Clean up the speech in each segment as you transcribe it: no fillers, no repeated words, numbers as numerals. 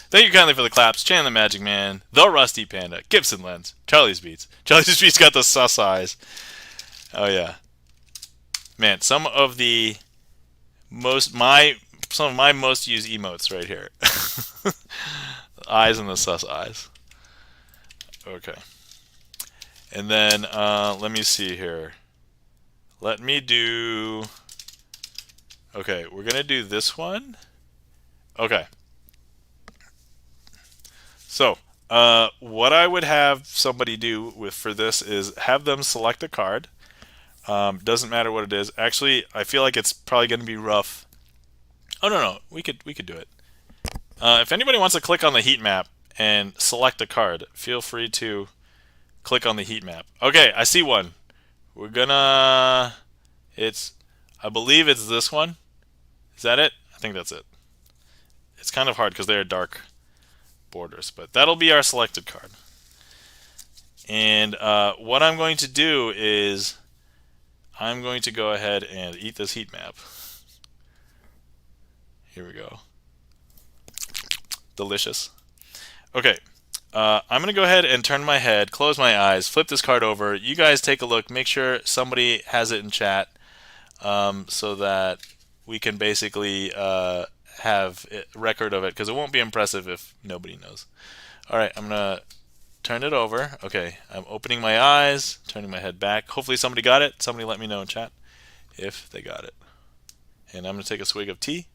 Thank you kindly for the claps. Chan the Magic Man, the Rusty Panda, Gibson Lens, Charlie's Beats. Charlie's Beats got the sus eyes. Oh yeah, man. Some of my most used emotes right here. Eyes and the sus eyes. Okay. And then let me see here. Let me do. Okay, we're gonna do this one. Okay. So, what I would have somebody do for this is have them select a card. Doesn't matter what it is. Actually, I feel like it's probably going to be rough. Oh no, we could do it. If anybody wants to click on the heat map and select a card, feel free to click on the heat map. Okay, I see one. We're gonna. I believe it's this one. Is that it? I think that's it. It's kind of hard because they are dark borders, but that'll be our selected card. And what I'm going to do is I'm going to go ahead and eat this heat map. Here we go. Delicious. Okay. I'm going to go ahead and turn my head, close my eyes, flip this card over. You guys take a look. Make sure somebody has it in chat so that we can basically have a record of it, because it won't be impressive if nobody knows. Alright, I'm going to turn it over. Okay, I'm opening my eyes, turning my head back. Hopefully somebody got it. Somebody let me know in chat if they got it. And I'm going to take a swig of tea.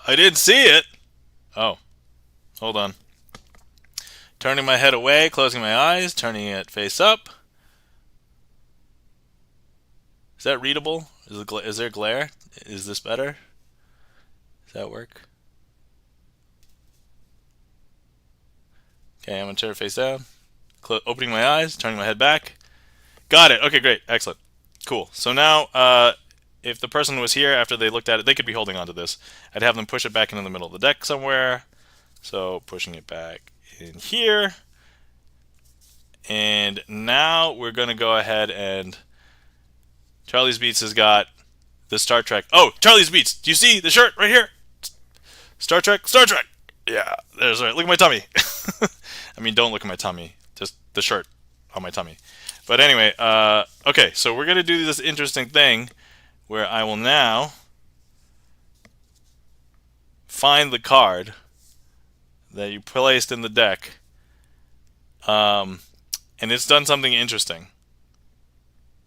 I didn't see it. Oh, hold on. Turning my head away, closing my eyes, turning it face up. Is that readable? Is there glare? Is this better? Does that work? Okay, I'm going to turn it face down. Opening my eyes, turning my head back. Got it. Okay, great. Excellent. Cool. So now, if the person was here after they looked at it, they could be holding on to this. I'd have them push it back into the middle of the deck somewhere. So pushing it back in here. And now we're going to go ahead and Charlie's Beats has got the Star Trek. Oh, Charlie's Beats. Do you see the shirt right here? Star Trek, Star Trek. Yeah, there's right. Look at my tummy. I mean, don't look at my tummy. Just the shirt on my tummy. But anyway, okay, so we're going to do this interesting thing where I will now find the card that you placed in the deck. And it's done something interesting.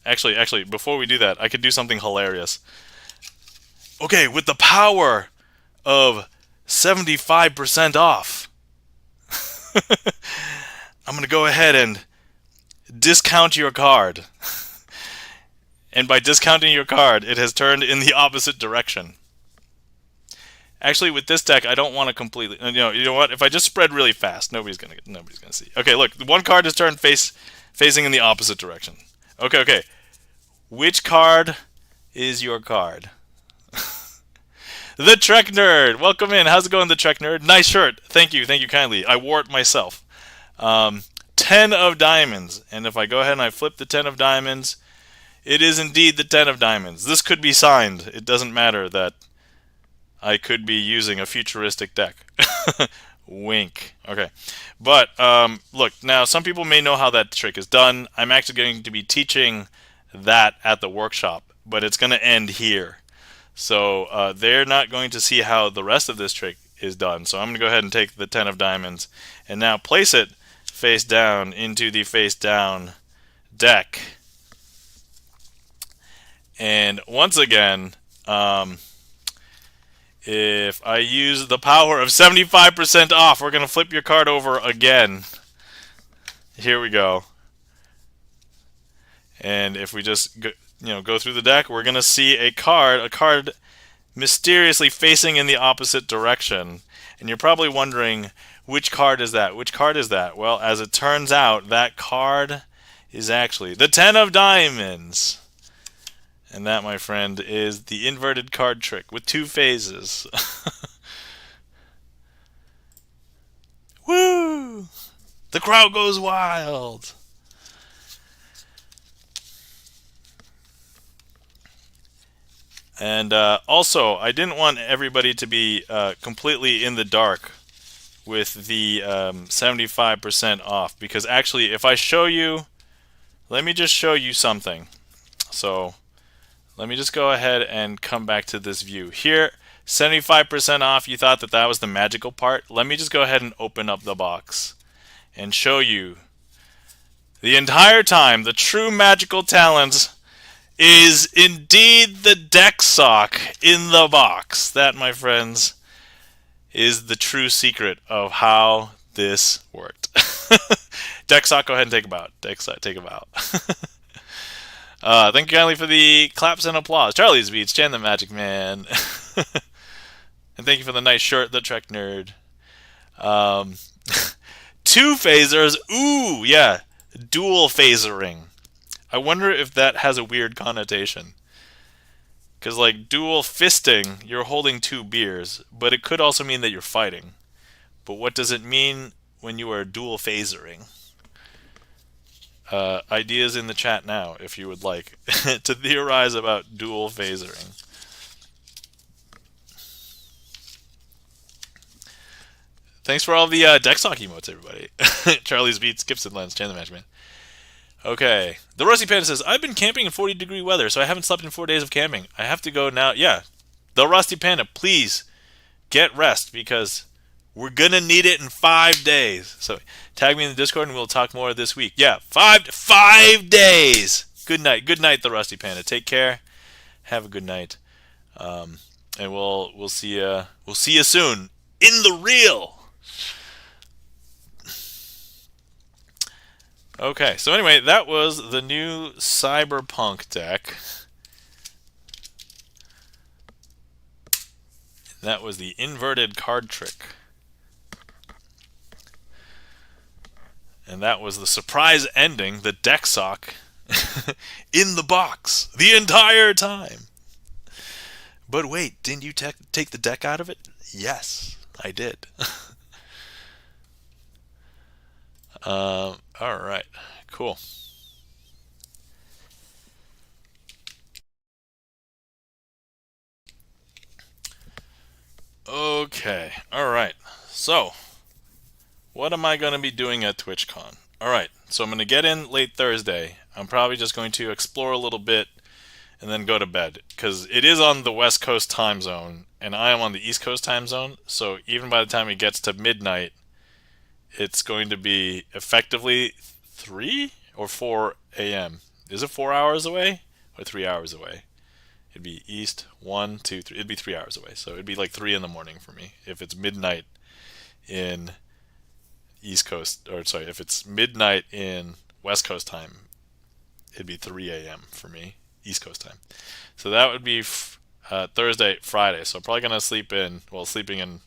Actually, before we do that, I could do something hilarious. Okay, with the power of 75% off, I'm going to go ahead and discount your card. And by discounting your card, it has turned in the opposite direction. Actually, with this deck, I don't want to completely. You know what? If I just spread really fast, nobody's gonna see. Okay, look, one card is turned facing in the opposite direction. Okay. Which card is your card? The Trek Nerd. Welcome in. How's it going, the Trek Nerd? Nice shirt. Thank you kindly. I wore it myself. 10 of diamonds, and if I go ahead and I flip the 10 of diamonds, it is indeed the 10 of diamonds. This could be signed. It doesn't matter that I could be using a futuristic deck. Wink. Okay. But, look, now some people may know how that trick is done. I'm actually going to be teaching that at the workshop, but it's going to end here. So they're not going to see how the rest of this trick is done. So I'm going to go ahead and take the 10 of diamonds and now place it face down into the face down deck. And once again, if I use the power of 75% off, we're going to flip your card over again. Here we go. And if we just go through the deck, we're going to see a card mysteriously facing in the opposite direction. And you're probably wondering, which card is that? Which card is that? Well, as it turns out, that card is actually the 10 of diamonds. And that, my friend, is the inverted card trick with 2 phases. Woo! The crowd goes wild. And also, I didn't want everybody to be completely in the dark with the 75% off, because actually, if I show you, let me just show you something. So let me just go ahead and come back to this view here. 75% off. You thought that that was the magical part. Let me just go ahead and open up the box and show you the entire time the true magical talent is indeed the deck sock in the box. That, my friends, is the true secret of how this worked. Deck sock, go ahead and take a bow. Deck sock, take a bow. Thank you kindly for the claps and applause. Charlie's Beats, Chan the Magic Man. And thank you for the nice shirt, the Trek Nerd. Two phasers. Ooh, yeah. Dual phasering. I wonder if that has a weird connotation. Because, like, dual fisting, you're holding two beers, but it could also mean that you're fighting. But what does it mean when you are dual phasering? Ideas in the chat now, if you would like to theorize about dual phasering. Thanks for all the deck sock emotes, everybody. Charlie's Beats, Gibson Lens, Chan the Magic Man. Okay. The Rusty Panda says, I've been camping in 40-degree weather, so I haven't slept in 4 days of camping. I have to go now. Yeah. The Rusty Panda, please get rest, because we're going to need it in 5 days. So tag me in the Discord and we'll talk more this week. Yeah, 5 days. Good night. Good night, the Rusty Panda. Take care. Have a good night. And we'll see you soon in the real. Okay, so anyway, that was the new Cyberpunk deck. That was the inverted card trick. And that was the surprise ending, the deck sock, in the box the entire time. But wait, didn't you take the deck out of it? Yes, I did. Alright, cool. Okay, alright. So, what am I going to be doing at TwitchCon? Alright, so I'm going to get in late Thursday. I'm probably just going to explore a little bit and then go to bed, because it is on the West Coast time zone, and I am on the East Coast time zone, so even by the time it gets to midnight, it's going to be effectively 3 or 4 a.m. Is it 4 hours away or 3 hours away? It'd be East, 1, 2, 3. It'd be 3 hours away, so it'd be like 3 in the morning for me if it's midnight in East Coast, or sorry, if it's midnight in West Coast time, it'd be 3 a.m. for me, East Coast time. So that would be Thursday, Friday. So I'm probably gonna sleeping in.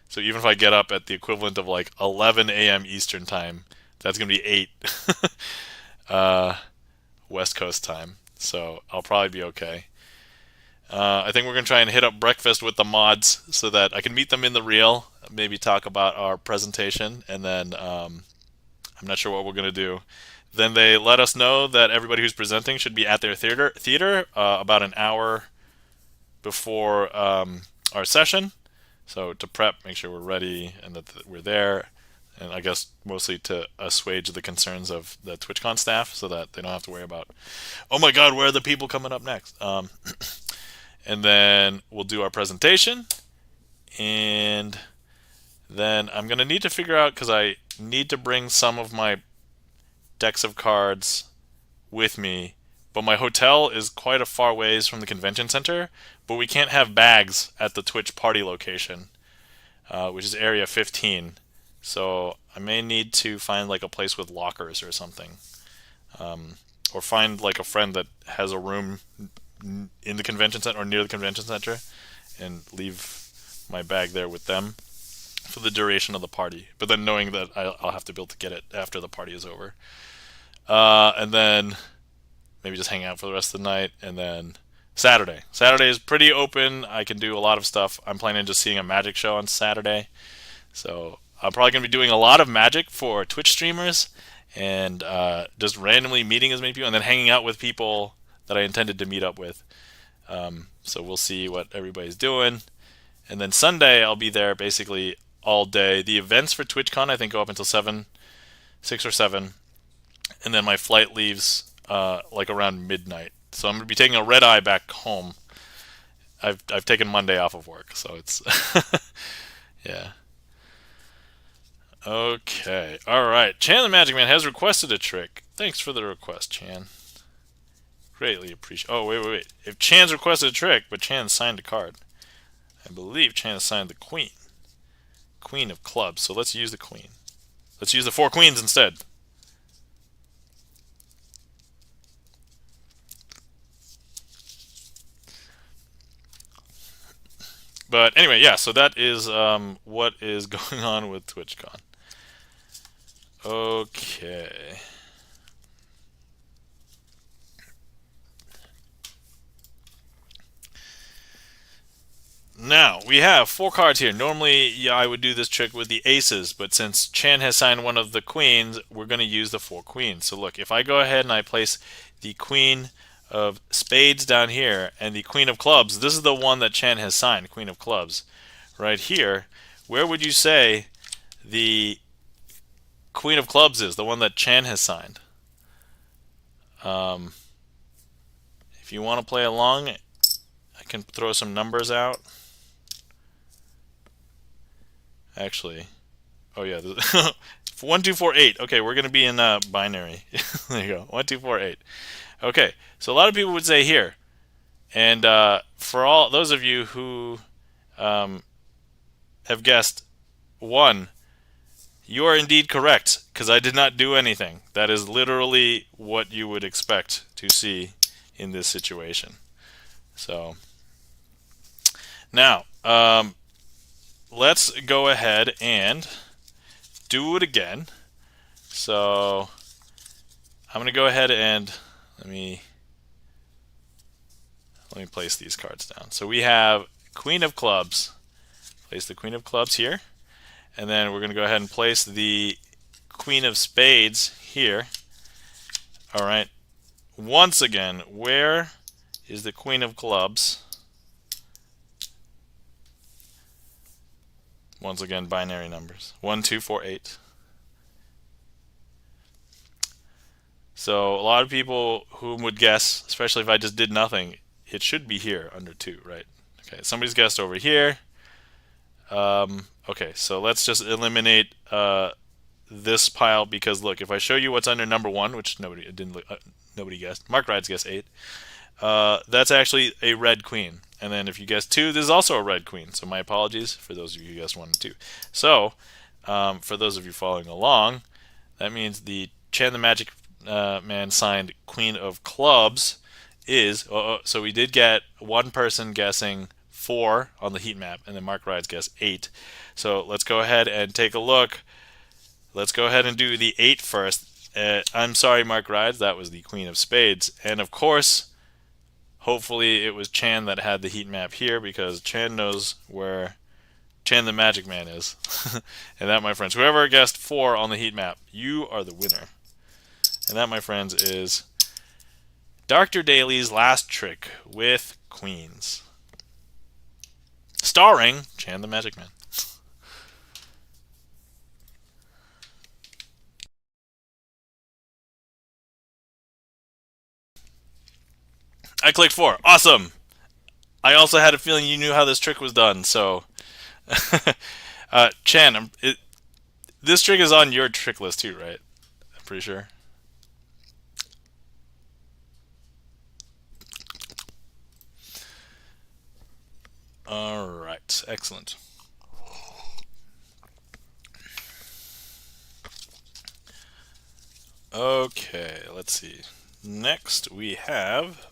So even if I get up at the equivalent of like 11 a.m. Eastern time, that's gonna be 8 West Coast time. So I'll probably be okay. I think we're gonna try and hit up breakfast with the mods so that I can meet them in the real, maybe talk about our presentation, and then I'm not sure what we're gonna do. Then they let us know that everybody who's presenting should be at their theater about an hour before our session. So to prep, make sure we're ready and that we're there, and I guess mostly to assuage the concerns of the TwitchCon staff so that they don't have to worry about, oh my god, where are the people coming up next? And then we'll do our presentation, and then I'm going to need to figure out, because I need to bring some of my decks of cards with me, but my hotel is quite a far ways from the convention center, but we can't have bags at the Twitch party location, which is area 15. So I may need to find like a place with lockers or something, or find like a friend that has a room in the convention center or near the convention center and leave my bag there with them for the duration of the party, but then knowing that I'll have to be able to get it after the party is over, and then maybe just hang out for the rest of the night. And then Saturday is pretty open. I can do a lot of stuff. I'm planning just seeing a magic show on Saturday, so I'm probably going to be doing a lot of magic for Twitch streamers, and just randomly meeting as many people and then hanging out with people that I intended to meet up with. So we'll see what everybody's doing. And then Sunday, I'll be there basically all day. The events for TwitchCon, I think, go up until 6 or 7. And then my flight leaves like around midnight. So I'm going to be taking a red eye back home. I've taken Monday off of work, so it's yeah. Okay, all right. Chan the Magic Man has requested a trick. Thanks for the request, Chan. Greatly appreciate. Oh, wait. If Chan's requested a trick, but Chan signed a card, I believe Chan signed the Queen. Queen of Clubs. So let's use the Queen. Let's use the 4 queens instead. But anyway, yeah, so that is what is going on with TwitchCon. Okay. Now, we have 4 cards here. Normally, yeah, I would do this trick with the aces, but since Chan has signed one of the queens, we're going to use the 4 queens. So look, if I go ahead and I place the Queen of Spades down here and the Queen of Clubs, this is the one that Chan has signed, Queen of Clubs. Right here, where would you say the Queen of Clubs is, the one that Chan has signed? If you want to play along, I can throw some numbers out. Actually, oh yeah, 1, 2, 4, 8. Okay, we're gonna be in binary. There you go, 1, 2, 4, 8. Okay, so a lot of people would say here, and for all those of you who have guessed 1, you are indeed correct, because I did not do anything. That is literally what you would expect to see in this situation. So now, let's go ahead and do it again. So I'm going to go ahead and let me place these cards down. So we have Queen of Clubs. Place the Queen of Clubs here. And then we're going to go ahead and place the Queen of Spades here. All right. Once again, where is the Queen of Clubs? Once again, binary numbers. 1, 2, 4, 8. So a lot of people who would guess, especially if I just did nothing, it should be here under 2, right? Okay, somebody's guessed over here. Okay, so let's just eliminate this pile, because look, if I show you what's under number 1, which nobody guessed, Mark Rides guessed 8. That's actually a red queen. And then if you guess 2, this is also a red queen. So my apologies for those of you who guessed 1 and 2. So for those of you following along, that means the Chan the Magic Man signed Queen of Clubs is, so we did get one person guessing 4 on the heat map, and then Mark Rides guessed 8. So let's go ahead and take a look. Let's go ahead and do the 8 first. I'm sorry, Mark Rides, that was the Queen of Spades. And of course, hopefully it was Chan that had the heat map here, because Chan knows where Chan the Magic Man is. And that, my friends, whoever guessed 4 on the heat map, you are the winner. And that, my friends, is Dr. Daly's last trick with queens, starring Chan the Magic Man. I clicked 4. Awesome. I also had a feeling you knew how this trick was done, so Chan, this trick is on your trick list too, right? I'm pretty sure. All right, excellent. Okay, let's see. Next we have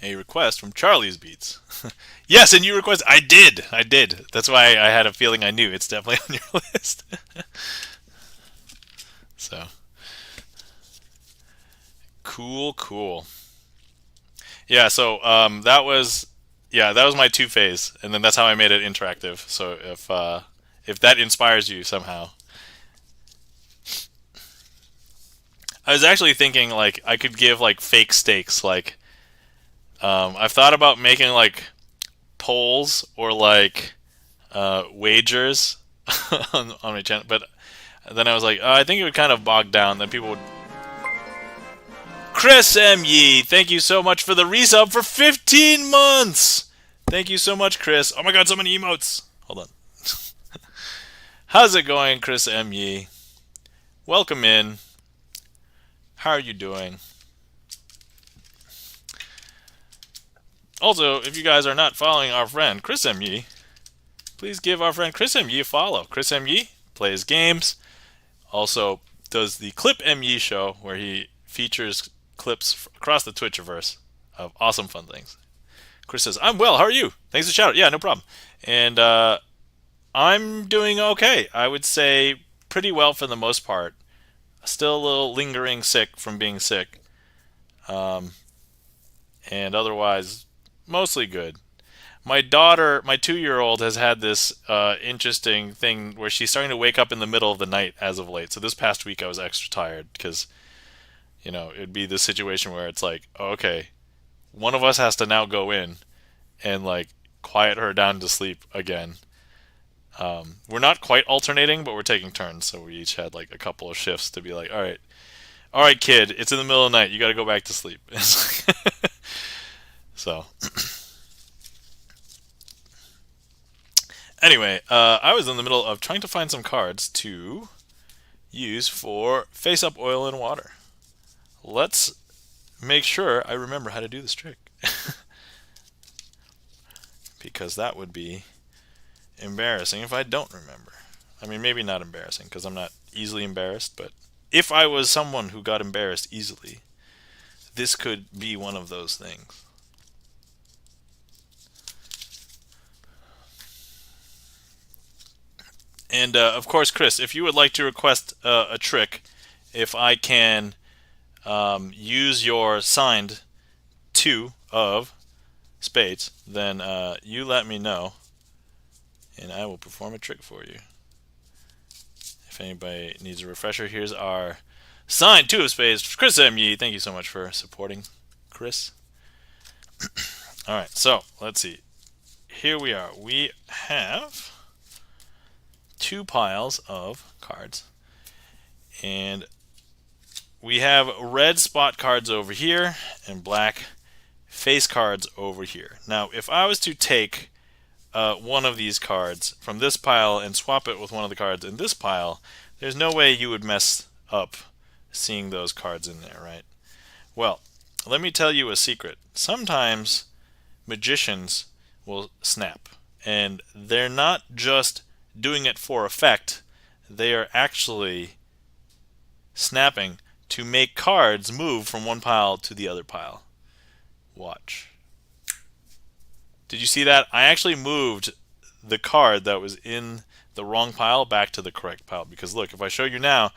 a request from Charlie's Beats. Yes, and you requested. I did. That's why I had a feeling I knew. It's definitely on your list. So cool. Yeah, so that was my 2-phase, and then that's how I made it interactive. So if that inspires you somehow. I was actually thinking like I could give like fake stakes. Like I've thought about making like polls or like wagers on my channel, but then I was like, I think it would kind of bog down. Then people would. Chris M. Yee, thank you so much for the resub for 15 months. Thank you so much, Chris. Oh my god, so many emotes. Hold on. How's it going, Chris M. Yee? Welcome in. How are you doing? Also, if you guys are not following our friend Chris M. Yee, please give our friend Chris M. Yee a follow. Chris M. Yee plays games, also does the Clip M. Yee show, where he features clips across the Twitchiverse of awesome fun things. Chris says, I'm well, how are you? Thanks for the shout out. Yeah, no problem. And I'm doing okay. I would say pretty well for the most part. Still a little lingering sick from being sick. And otherwise, mostly good. My daughter, my 2-year-old, has had this interesting thing where she's starting to wake up in the middle of the night as of late. So this past week I was extra tired because, it'd be this situation where it's like, oh, okay, one of us has to now go in and like quiet her down to sleep again. We're not quite alternating, but we're taking turns. So we each had like a couple of shifts to be like, all right, kid, it's in the middle of the night. You got to go back to sleep. So, anyway, I was in the middle of trying to find some cards to use for Face Up Oil and Water. Let's make sure I remember how to do this trick. Because that would be embarrassing if I don't remember. I mean, maybe not embarrassing, because I'm not easily embarrassed, but if I was someone who got embarrassed easily, this could be one of those things. And, of course, Chris, if you would like to request a trick, if I can use your signed 2 of spades, then you let me know, and I will perform a trick for you. If anybody needs a refresher, here's our signed 2 of spades, Chris M. Yee. Thank you so much for supporting, Chris. Alright, so let's see. Here we are. We have 2 piles of cards, and we have red spot cards over here and black face cards over here. Now, if I was to take one of these cards from this pile and swap it with one of the cards in this pile, there's no way you would mess up seeing those cards in there, right? Well, let me tell you a secret. Sometimes magicians will snap, and they're not just doing it for effect. They are actually snapping to make cards move from one pile to the other pile. Watch. Did you see that? I actually moved the card that was in the wrong pile back to the correct pile, because look, if I show you now,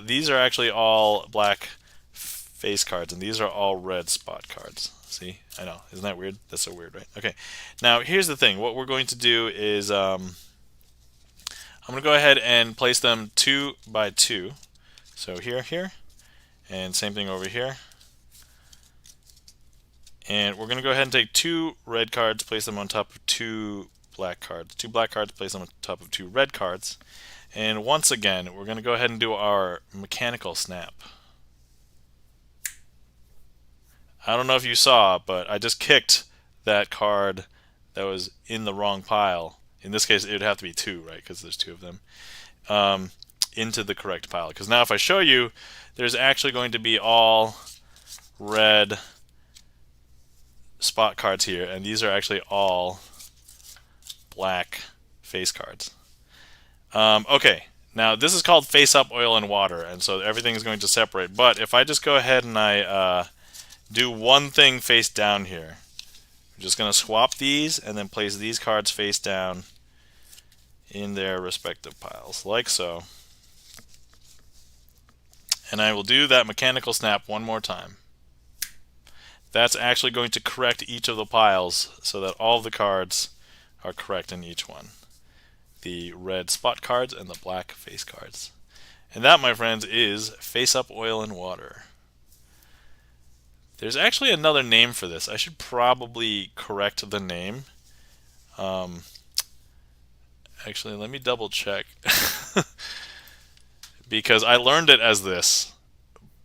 these are actually all black face cards, and these are all red spot cards. See? I know. Isn't that weird? That's so weird, right? Okay. Now, here's the thing. What we're going to do is I'm going to go ahead and place them 2 by 2. So here, and same thing over here. And we're going to go ahead and take 2 red cards, place them on top of 2 black cards. 2 black cards, place them on top of 2 red cards. And once again, we're going to go ahead and do our mechanical snap. I don't know if you saw, but I just kicked that card that was in the wrong pile. In this case, it would have to be 2, right? Because there's 2 of them. Into the correct pile. Because now if I show you, there's actually going to be all red spot cards here, and these are actually all black face cards. Okay, now this is called Face Up Oil and Water, and so everything is going to separate. But if I just go ahead and I do one thing face down here, I'm just going to swap these and then place these cards face down in their respective piles, like so. And I will do that mechanical snap one more time. That's actually going to correct each of the piles so that all the cards are correct in each one. The red spot cards and the black face cards. And that, my friends, is Face Up Oil and Water. There's actually another name for this. I should probably correct the name. Actually, let me double check. Because I learned it as this.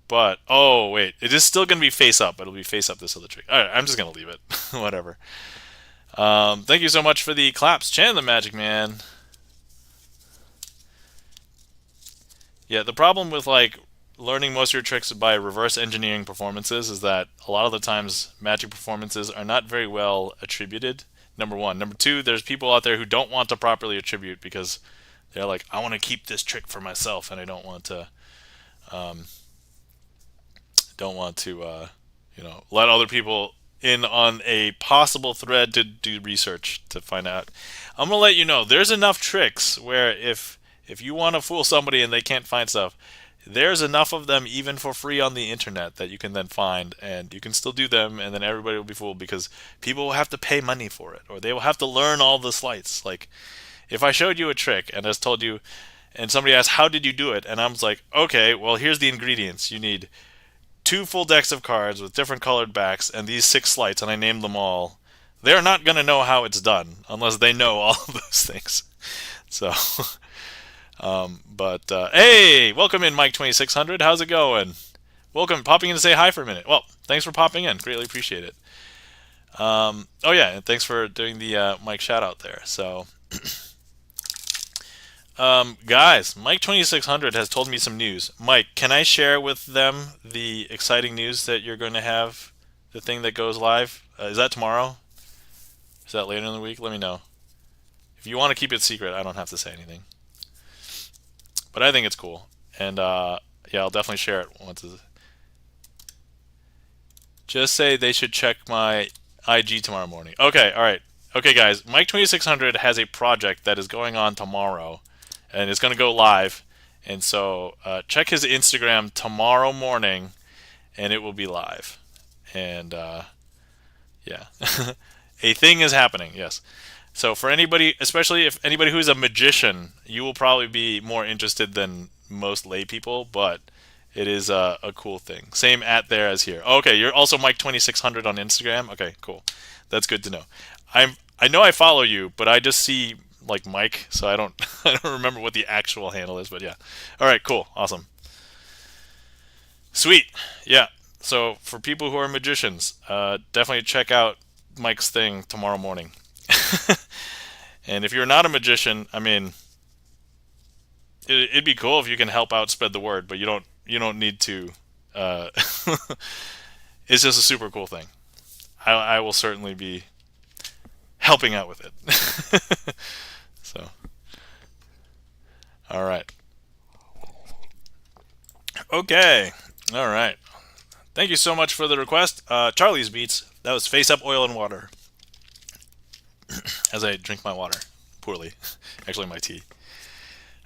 But, oh, wait. It is still going to be face up. It'll be face up this other trick. All right, I'm just going to leave it. Whatever. Thank you so much for the claps. Chan the Magic Man. Yeah, the problem with, like, learning most of your tricks by reverse engineering performances is that a lot of the times magic performances are not very well attributed. Number one. Number two, there's people out there who don't want to properly attribute because they're like, I want to keep this trick for myself and I don't want to let other people in on a possible thread to do research to find out. I'm gonna let you know there's enough tricks where if you want to fool somebody and they can't find stuff, there's enough of them even for free on the internet that you can then find and you can still do them, and then everybody will be fooled because people will have to pay money for it or they will have to learn all the sleights. Like if I showed you a trick and I told you, and somebody asked how did you do it, and I was like, okay, well here's the ingredients. You need 2 full decks of cards with different colored backs and these 6 sleights, and I named them all. They're not going to know how it's done unless they know all of those things. So, hey, welcome in, Mike2600. How's it going? Welcome, popping in to say hi for a minute. Well, thanks for popping in. Greatly appreciate it. Oh yeah, and thanks for doing the Mike shout out there. So. Guys, Mike2600 has told me some news. Mike, can I share with them the exciting news that you're going to have the thing that goes live? Is that tomorrow? Is that later in the week? Let me know. If you want to keep it secret, I don't have to say anything. But I think it's cool. And yeah, I'll definitely share it once. Just say they should check my IG tomorrow morning. Okay, alright. Okay, guys, Mike2600 has a project that is going on tomorrow. And it's going to go live. And so check his Instagram tomorrow morning, and it will be live. And yeah, a thing is happening, yes. So for anybody, especially if anybody who's a magician, you will probably be more interested than most lay people, but it is a cool thing. Same at there as here. Okay, you're also Mike2600 on Instagram? Okay, cool. That's good to know. I know I follow you, but I just see like Mike, so I don't remember what the actual handle is, but yeah. All right, cool, awesome, sweet, yeah. So for people who are magicians, definitely check out Mike's thing tomorrow morning. And if you're not a magician, I mean, it'd be cool if you can help out spread the word, but you don't need to. It's just a super cool thing. I will certainly be helping out with it. So, all right. Okay. All right. Thank you so much for the request. Charlie's Beats. That was Face Up, Oil, and Water. As I drink my water. Poorly. Actually, my tea.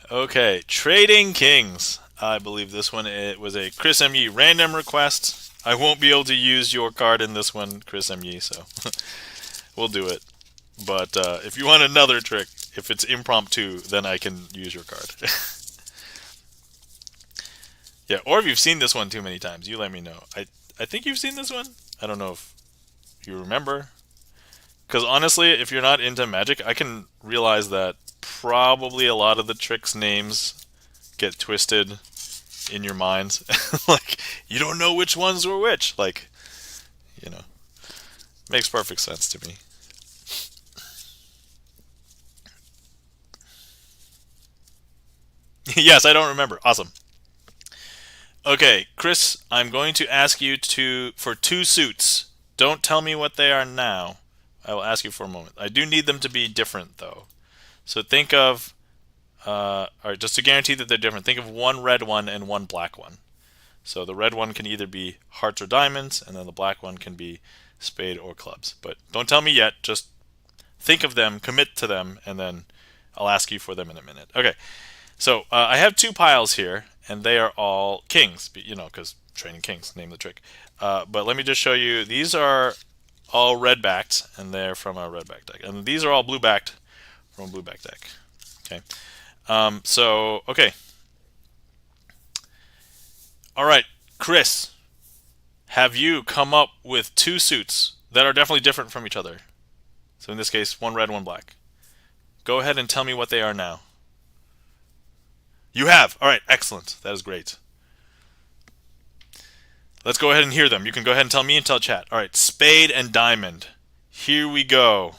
Okay. Trading Kings. I believe this one, it was a Chris M.E. random request. I won't be able to use your card in this one, Chris M.E., so we'll do it. But if you want another trick, if it's impromptu, then I can use your card. Yeah, or if you've seen this one too many times, you let me know. I think you've seen this one. I don't know if you remember. Because honestly, if you're not into magic, I can realize that probably a lot of the tricks' names get twisted in your minds. Like, you don't know which ones were which. Like, you know, makes perfect sense to me. Yes, I don't remember. Awesome. Okay, Chris, I'm going to ask you for 2 suits. Don't tell me what they are now. I will ask you for a moment. I do need them to be different, though. So think of, all right, just to guarantee that they're different, think of 1 red one and 1 black one. So the red one can either be hearts or diamonds, and then the black one can be spade or clubs. But don't tell me yet. Just think of them, commit to them, and then I'll ask you for them in a minute. Okay. So I have 2 piles here, and they are all kings, you know, because training kings, name the trick. But let me just show you. These are all red-backed, and they're from a red-backed deck. And these are all blue-backed from a blue-backed deck. Okay. Okay. All right, Chris, have you come up with two suits that are definitely different from each other? So in this case, one red, one black. Go ahead and tell me what they are now. You have. All right, excellent. That is great. Let's go ahead and hear them. You can go ahead and tell me and tell chat. All right, spade and diamond. Here we go.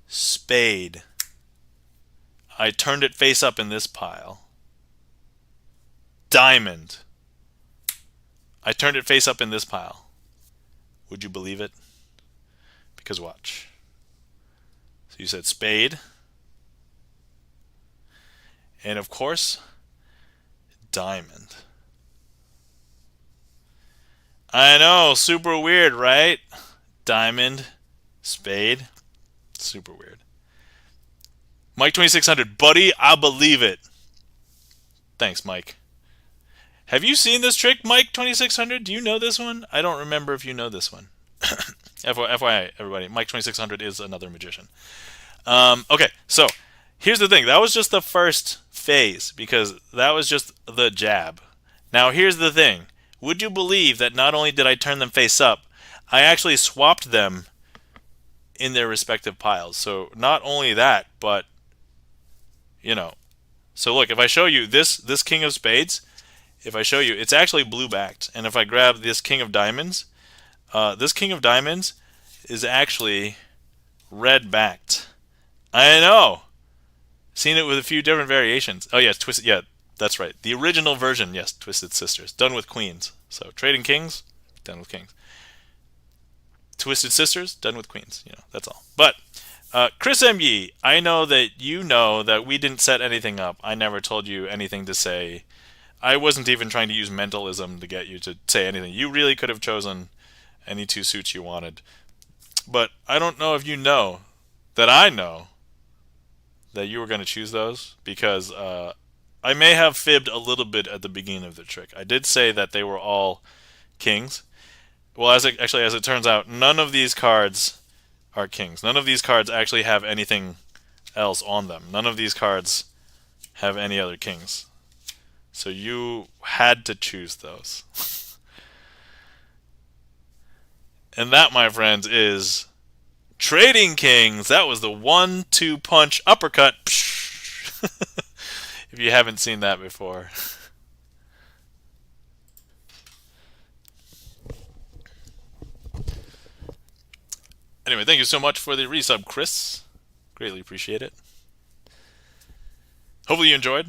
Spade. I turned it face up in this pile. Diamond. I turned it face up in this pile. Would you believe it? Because watch. So you said spade. And of course, diamond. I know, super weird, right? Diamond, spade, super weird. Mike 2600, buddy, I believe it. Thanks, Mike. Have you seen this trick, Mike 2600? Do you know this one? I don't remember if you know this one. FYI, everybody, Mike 2600 is another magician. Okay, so here's the thing. That was just the first phase because that was just the jab. Now here's the thing. Would you believe that not only did I turn them face up, I actually swapped them in their respective piles. So not only that, but you know. So look, if I show you this king of spades, if I show you, it's actually blue backed. And if I grab this king of diamonds, this king of diamonds is actually red backed. I know. Seen it with a few different variations. Oh yes, twisted. Yeah, that's right. The original version, yes, Twisted Sisters, done with queens. So trading kings, done with kings. Twisted Sisters, done with queens. You know, that's all. But Chris M.Ye, I know that you know that we didn't set anything up. I never told you anything to say. I wasn't even trying to use mentalism to get you to say anything. You really could have chosen any two suits you wanted. But I don't know if you know that I know that you were going to choose those because I may have fibbed a little bit at the beginning of the trick. I did say that they were all kings. Well, as it turns out, none of these cards are kings. None of these cards actually have anything else on them. None of these cards have any other kings. So you had to choose those. And that, my friends, is Trading Kings. That was the 1-2 punch uppercut. If you haven't seen that before. Anyway, thank you so much for the resub, Chris. Greatly appreciate it. Hopefully you enjoyed.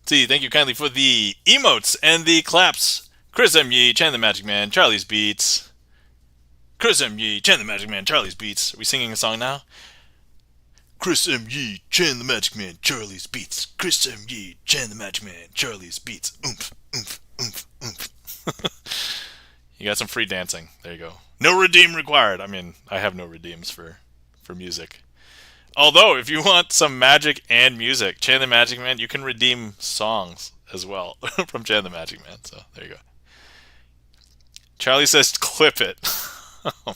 See, thank you kindly for the emotes and the claps. Chris M.Ye, Chan the Magic Man, Charlie's Beats. Chris M.Ye, Chan the Magic Man, Charlie's Beats. Are we singing a song now? Chris M.Ye, Chan the Magic Man, Charlie's Beats. Chris M.Ye, Chan the Magic Man, Charlie's Beats. Oomph, oomph, oomph, oomph. You got some free dancing. There you go. No redeem required. I mean, I have no redeems for music. Although, if you want some magic and music, Chan the Magic Man, you can redeem songs as well from Chan the Magic Man. So, there you go. Charlie says, clip it. Oh,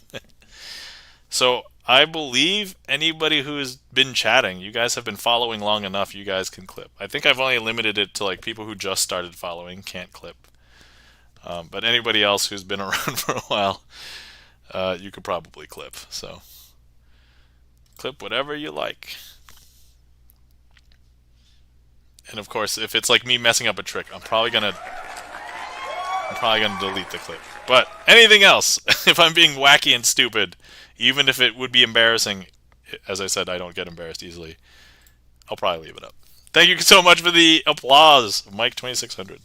so, I believe anybody who's been chatting, you guys have been following long enough, you guys can clip. I think I've only limited it to like people who just started following can't clip. But anybody else who's been around for a while, you could probably clip. So, clip whatever you like. And of course, if it's like me messing up a trick, I'm probably gonna delete the clip. But anything else, if I'm being wacky and stupid, even if it would be embarrassing, as I said, I don't get embarrassed easily, I'll probably leave it up. Thank you so much for the applause, Mike 2600.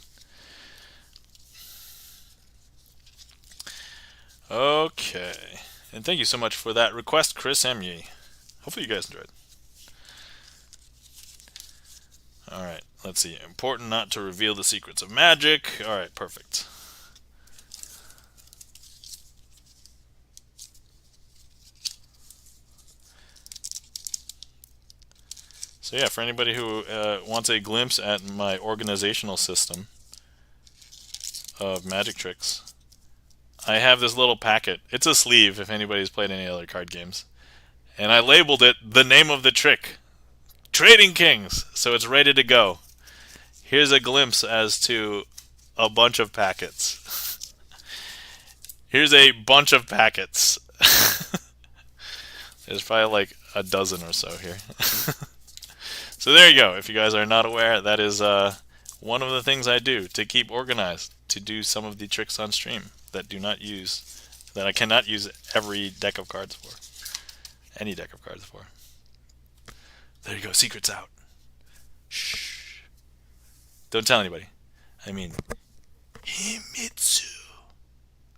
Okay, and thank you so much for that request, Chris M.Ye. Hopefully you guys enjoyed. Alright, let's see. Important not to reveal the secrets of magic. Alright, perfect. So yeah, for anybody who wants a glimpse at my organizational system of magic tricks, I have this little packet. It's a sleeve if anybody's played any other card games. And I labeled it the name of the trick, Trading Kings. So it's ready to go. Here's a glimpse as to a bunch of packets. Here's a bunch of packets. There's probably like a dozen or so here. So there you go. If you guys are not aware, that is one of the things I do to keep organized, to do some of the tricks on stream that I cannot use every deck of cards for. Any deck of cards for. There you go. Secret's out. Shh. Don't tell anybody. I mean, Himitsu.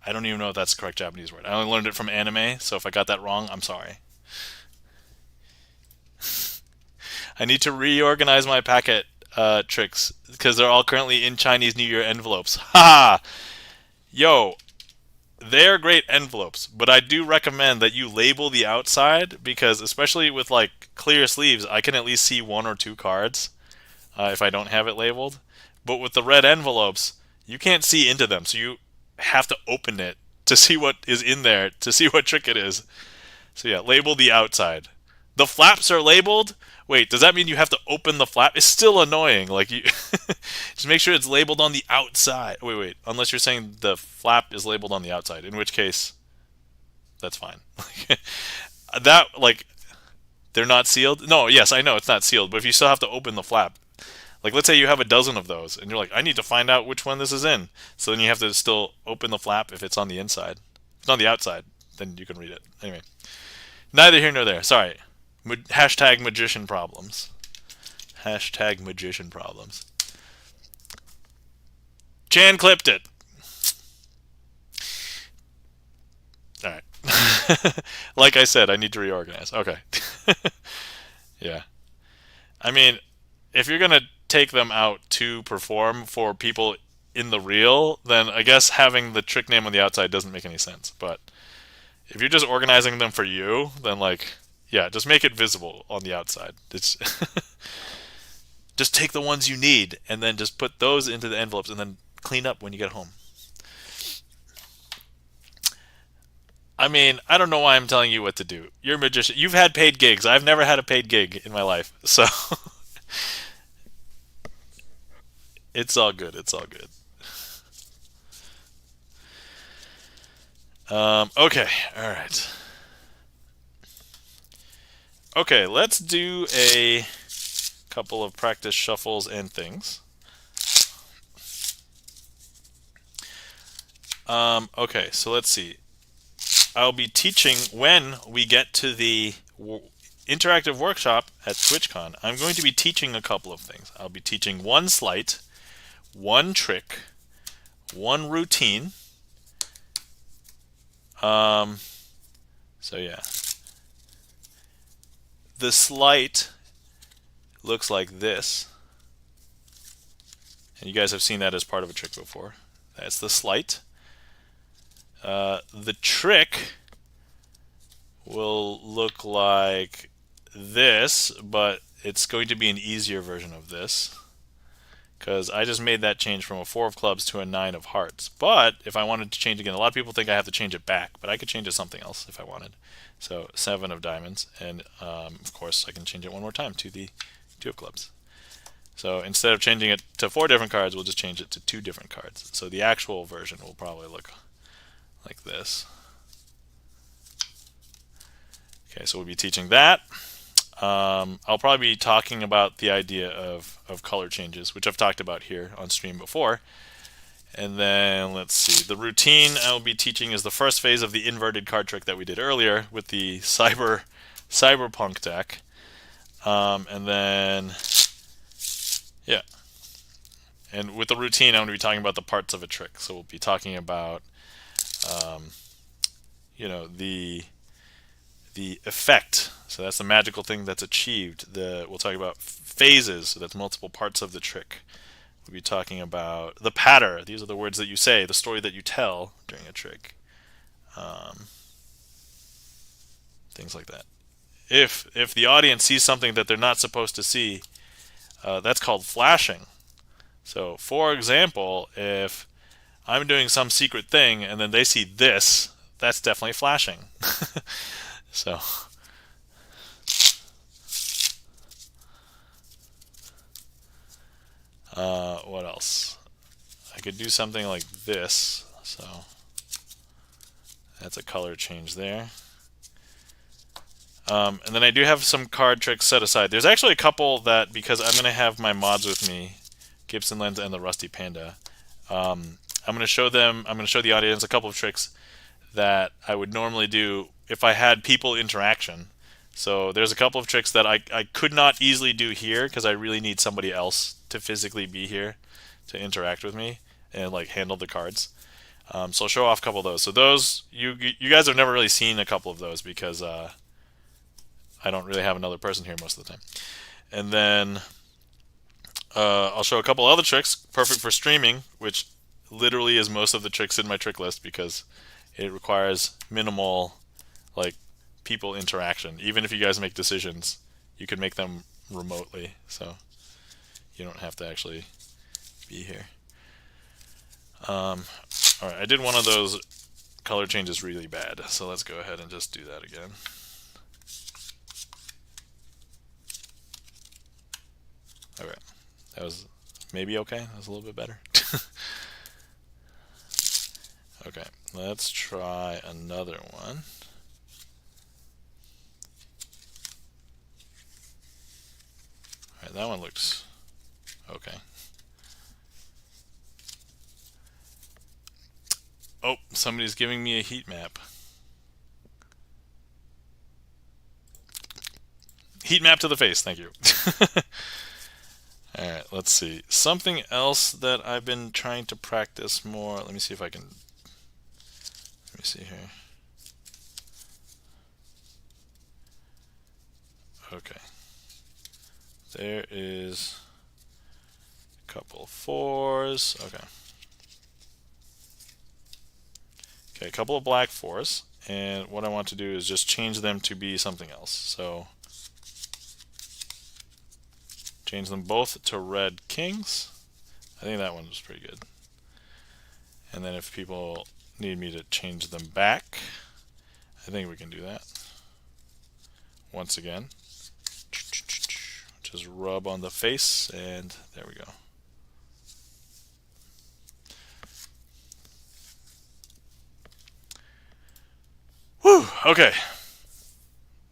I don't even know if that's the correct Japanese word. I only learned it from anime, so if I got that wrong, I'm sorry. I need to reorganize my packet tricks because they're all currently in Chinese New Year envelopes. Ha! Yo, they're great envelopes, but I do recommend that you label the outside because, especially with like clear sleeves, I can at least see one or two cards if I don't have it labeled. But with the red envelopes, you can't see into them, so you have to open it to see what is in there, to see what trick it is. So yeah, label the outside. The flaps are labeled. Wait, does that mean you have to open the flap? It's still annoying. Like you just make sure it's labeled on the outside. Wait. Unless you're saying the flap is labeled on the outside, in which case that's fine. That like they're not sealed? No, yes, I know it's not sealed, but if you still have to open the flap. Like let's say you have a dozen of those and you're like, I need to find out which one this is in. So then you have to still open the flap if it's on the inside. If it's on the outside, then you can read it. Anyway. Neither here nor there. Sorry. Hashtag magician problems. Hashtag magician problems. Chan clipped it. Alright. Like I said, I need to reorganize. Okay. Yeah. I mean, if you're going to take them out to perform for people in the real, then I guess having the trick name on the outside doesn't make any sense. But if you're just organizing them for you, then like, yeah, just make it visible on the outside. It's just take the ones you need and then just put those into the envelopes and then clean up when you get home. I mean, I don't know why I'm telling you what to do. You're a magician. You've had paid gigs. I've never had a paid gig in my life. So it's all good. It's all good. Okay. All right. Okay, let's do a couple of practice shuffles and things. Okay, so let's see. I'll be teaching when we get to the interactive workshop at TwitchCon. I'm going to be teaching a couple of things. I'll be teaching one sleight, one trick, one routine. So yeah. The sleight looks like this. And you guys have seen that as part of a trick before. That's the sleight. The trick will look like this, but it's going to be an easier version of this. Because I just made that change from a 4 of clubs to a 9 of hearts. But if I wanted to change again, a lot of people think I have to change it back, but I could change it to something else if I wanted. So 7 of diamonds, and of course I can change it one more time to the 2 of clubs. So instead of changing it to 4 different cards, we'll just change it to 2 different cards. So the actual version will probably look like this. Okay, so we'll be teaching that. I'll probably be talking about the idea of color changes, which I've talked about here on stream before. And then let's see, the routine I'll be teaching is the first phase of the inverted card trick that we did earlier with the cyberpunk deck. And then yeah, and with the routine I'm going to be talking about the parts of a trick. So we'll be talking about you know, the effect. So that's the magical thing that's achieved. We'll talk about phases, so that's multiple parts of the trick. We'll be talking about the patter. These are the words that you say, the story that you tell during a trick. Things like that. If the audience sees something that they're not supposed to see, that's called flashing. So for example, if I'm doing some secret thing and then they see this, that's definitely flashing. So What else? I could do something like this. So that's a color change there. And then I do have some card tricks set aside. There's actually a couple that, because I'm going to have my mods with me, Gibson Lens and the Rusty Panda, I'm going to show them, I'm going to show the audience a couple of tricks that I would normally do if I had people interaction. So there's a couple of tricks that I could not easily do here because I really need somebody else to physically be here to interact with me and like handle the cards. So I'll show off a couple of those. So those, you guys have never really seen a couple of those because I don't really have another person here most of the time. And then I'll show a couple other tricks, perfect for streaming, which literally is most of the tricks in my trick list because it requires minimal like people interaction. Even if you guys make decisions, you can make them remotely, so you don't have to actually be here. All right, I did one of those color changes really bad, so let's go ahead and just do that again. Okay, that was maybe okay. That was a little bit better. Okay, let's try another one. All right, that one looks okay. Oh, somebody's giving me a heat map. Heat map to the face, thank you. Alright, let's see. Something else that I've been trying to practice more. Let me see if I can. Let me see here. Okay. There is a couple of 4s. Okay. Okay, a couple of black 4s. And what I want to do is just change them to be something else. So change them both to red kings. I think that one was pretty good. And then if people need me to change them back, I think we can do that. Once again, just rub on the face, and there we go. Whew, okay.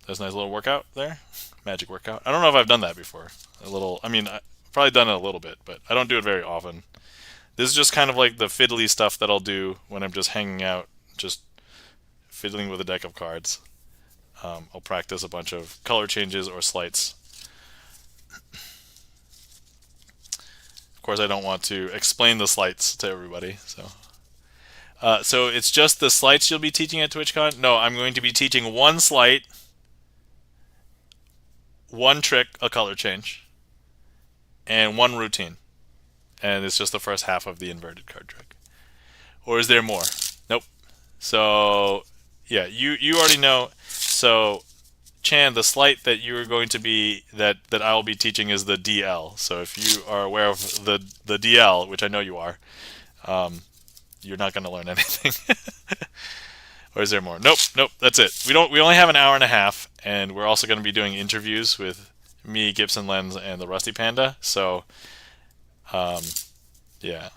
That's a nice little workout there. Magic workout. I don't know if I've done that before. I mean, I've probably done it a little bit, but I don't do it very often. This is just kind of like the fiddly stuff that I'll do when I'm just hanging out, just fiddling with a deck of cards. I'll practice a bunch of color changes or sleights. Of course, I don't want to explain the sleights to everybody, so it's just the sleights you'll be teaching at TwitchCon? No, I'm going to be teaching one sleight, one trick, a color change, and one routine. And it's just the first half of the inverted card trick. Or is there more? Nope. So, yeah, you already know. So, Chan, the sleight that you are going to be, that I will be teaching is the DL. So if you are aware of the DL, which I know you are, you're not going to learn anything. Or is there more? Nope, that's it. We only have an hour and a half, and we're also going to be doing interviews with me, Gibson Lens, and the Rusty Panda. So, yeah,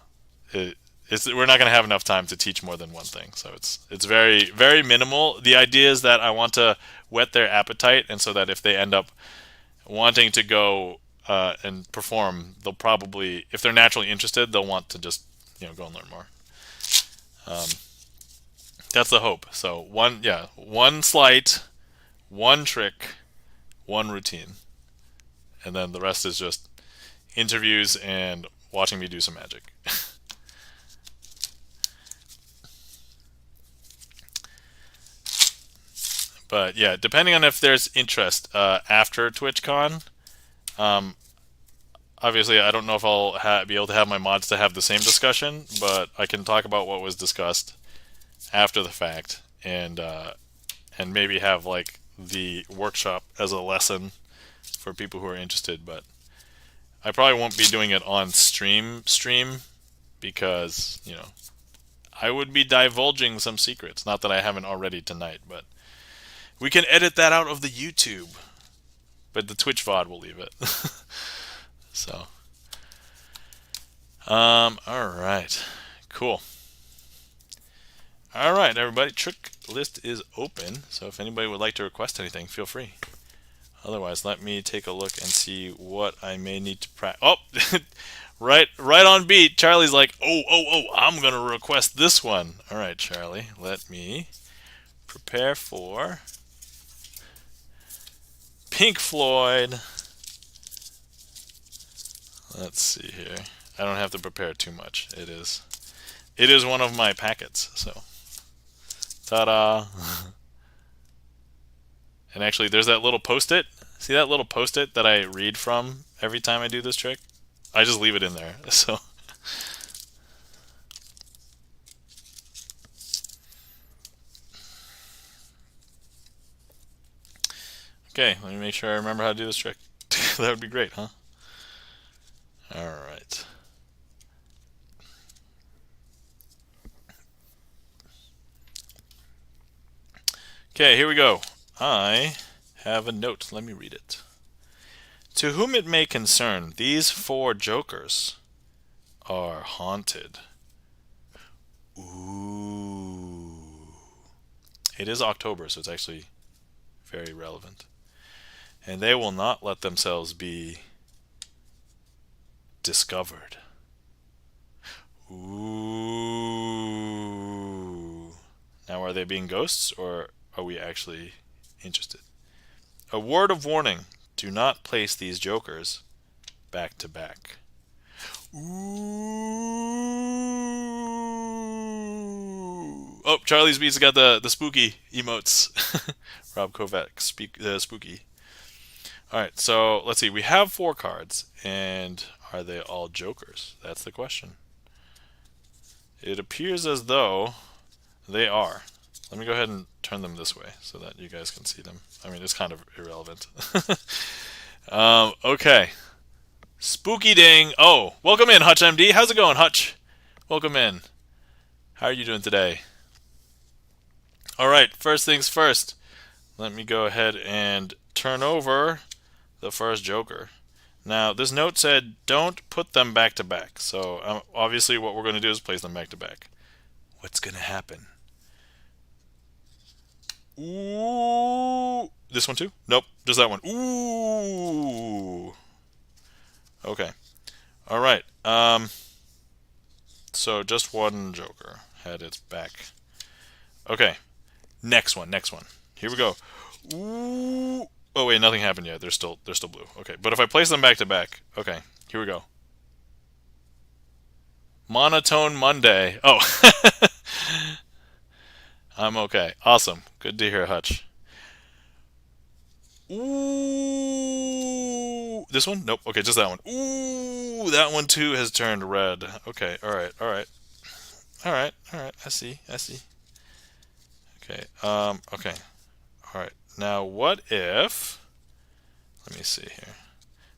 we're not going to have enough time to teach more than one thing. So it's very, very minimal. The idea is that I want to whet their appetite, and so that if they end up wanting to go and perform, they'll probably, if they're naturally interested, they'll want to just go and learn more. That's the hope. So one sleight, one trick, one routine, and then the rest is just interviews and watching me do some magic. But yeah, depending on if there's interest after TwitchCon, obviously I don't know if I'll be able to have my mods to have the same discussion, but I can talk about what was discussed after the fact, and maybe have like the workshop as a lesson for people who are interested. But I probably won't be doing it on stream because I would be divulging some secrets. Not that I haven't already tonight, but we can edit that out of the YouTube, but the Twitch VOD will leave it. So, All right. Cool. All right, everybody. Trick list is open. So if anybody would like to request anything, feel free. Otherwise, let me take a look and see what I may need to practice. Oh, right on beat. Charlie's like, oh, I'm going to request this one. All right, Charlie, let me prepare for Pink Floyd. Let's see here. I don't have to prepare too much. It is one of my packets. So, ta-da! And actually, there's that little post-it. See that little post-it that I read from every time I do this trick? I just leave it in there. So, okay, let me make sure I remember how to do this trick. That would be great, huh? All right. Okay, here we go. I have a note. Let me read it. To whom it may concern, these 4 jokers are haunted. Ooh. It is October, so it's actually very relevant. And they will not let themselves be discovered. Ooh. Now, are they being ghosts, or are we actually interested? A word of warning. Do not place these jokers back to back. Ooh. Oh, Charlie's Beats got the spooky emotes. Rob Kovac, spooky. Alright, so let's see. We have 4 cards, and are they all jokers? That's the question. It appears as though they are. Let me go ahead and turn them this way so that you guys can see them. I mean, it's kind of irrelevant. Okay. Spooky ding. Oh, welcome in, Hutch MD. How's it going, Hutch? Welcome in. How are you doing today? All right, first things first. Let me go ahead and turn over the first joker. Now, this note said don't put them back to back. So, obviously, what we're going to do is place them back to back. What's going to happen? Ooh. This one too? Nope, just that one. Ooh. Okay. All right. So just one joker had its back. Okay. Next one. Here we go. Ooh. Oh wait, nothing happened yet. They're still blue. Okay. But if I place them back to back, okay. Here we go. Monotone Monday. Oh. I'm okay. Awesome. Good to hear, Hutch. Ooh. This one? Nope. Okay, just that one. Ooh, that one too has turned red. Okay. All right. I see. Okay. Okay. All right. Now, what if? Let me see here.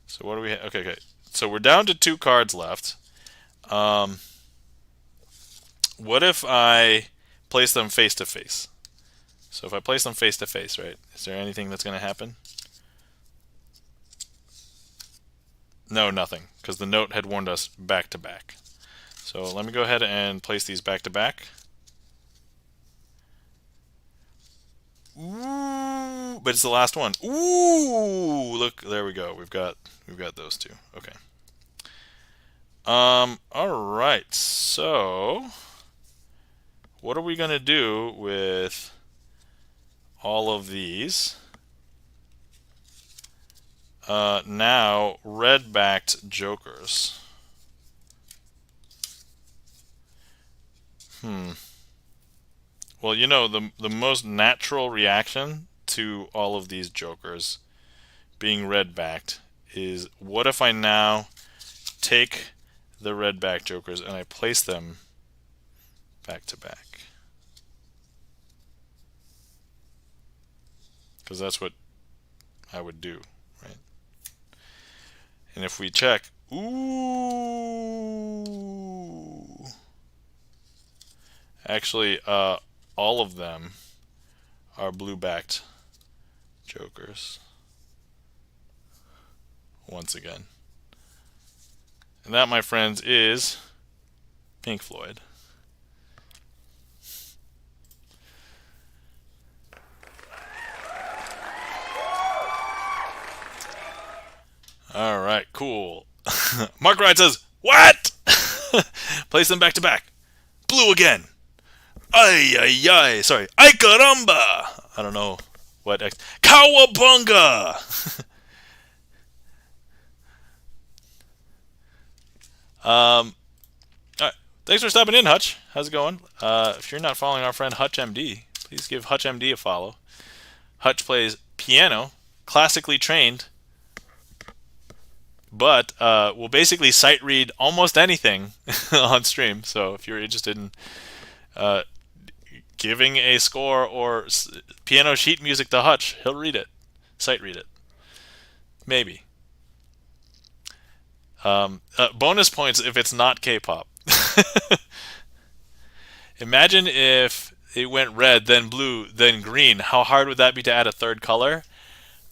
So what do we have? Okay. So we're down to 2 cards left. What if I place them face to face? So if I place them face to face, right? Is there anything that's going to happen? No, nothing, because the note had warned us back to back. So let me go ahead and place these back to back. Ooh, but it's the last one. Ooh, look, there we go. We've got those 2. Okay. All right. So, what are we gonna do with all of these? Now, red-backed jokers. Well, you know, the most natural reaction to all of these jokers being red-backed is, what if I now take the red-backed jokers and I place them back to back? Because that's what I would do, right? And if we check, ooh, actually, all of them are blue-backed jokers. Once again. And that, my friends, is Pink Floyd. All right, cool. Mark Wright says, "What?" Place them back to back. Blue again. Ay, ay, ay. Sorry. Ay, caramba. I don't know what. Cowabunga. All right. Thanks for stopping in, Hutch. How's it going? If you're not following our friend Hutch MD, please give Hutch MD a follow. Hutch plays piano, classically trained, but will basically sight read almost anything on stream. So if you're interested in giving a score or piano sheet music to Hutch, he'll read it, sight read it, maybe. Bonus points if it's not K-pop. Imagine if it went red, then blue, then green. How hard would that be to add a third color?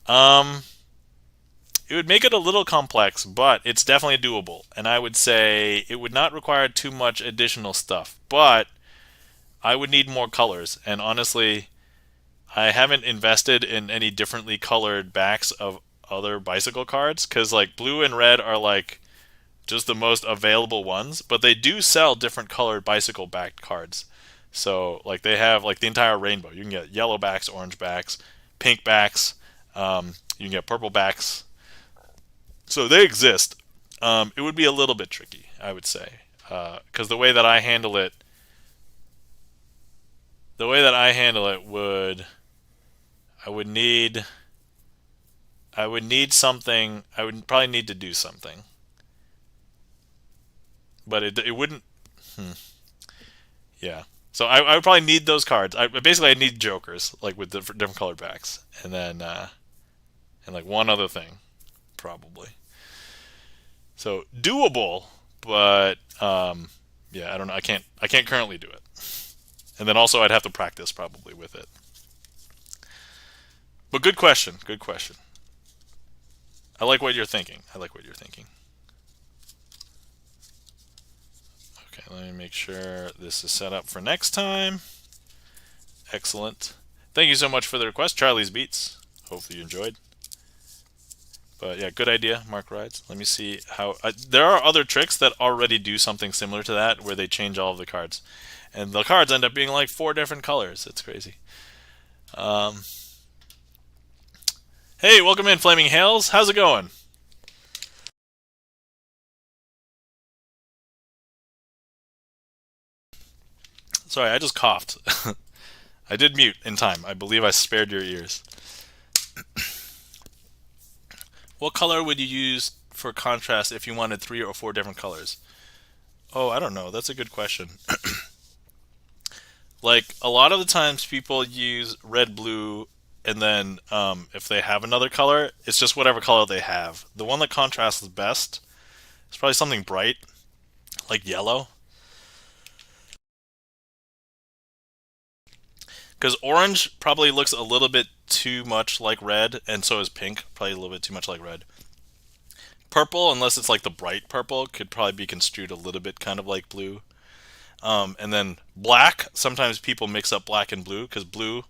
It would make it a little complex, but it's definitely doable. And I would say it would not require too much additional stuff, but I would need more colors. And honestly, I haven't invested in any differently colored backs of other bicycle cards because like blue and red are like just the most available ones, but they do sell different colored bicycle backed cards. So like they have like the entire rainbow. You can get yellow backs, orange backs, pink backs. You can get purple backs. So they exist. It would be a little bit tricky, I would say, because the way that I handle it would I would need something. I would probably need to do something, but it wouldn't. Hmm, yeah. So I would probably need those cards. Basically I need jokers like with different colored backs, and then and like one other thing probably. So doable, but yeah, I don't know. I can't currently do it. And then also I'd have to practice probably with it. But good question. Good question. I like what you're thinking. I like what you're thinking. Okay, let me make sure this is set up for next time. Excellent. Thank you so much for the request, Charlie's Beats. Hopefully you enjoyed. But yeah, good idea, Mark Rides. Let me see how. There are other tricks that already do something similar to that, where they change all of the cards, and the cards end up being like 4 different colors. It's crazy. Hey, welcome in, Flaming Hails. How's it going? Sorry, I just coughed. I did mute in time. I believe I spared your ears. What color would you use for contrast if you wanted 3 or 4 different colors? Oh, I don't know. That's a good question. Like, a lot of the times people use red, blue, and then if they have another color, it's just whatever color they have. The one that contrasts the best is probably something bright, like yellow. Because orange probably looks a little bit too much like red, and so is pink, probably a little bit too much like red. Purple, unless it's like the bright purple, could probably be construed a little bit kind of like blue. And then black, sometimes people mix up black and blue, because blue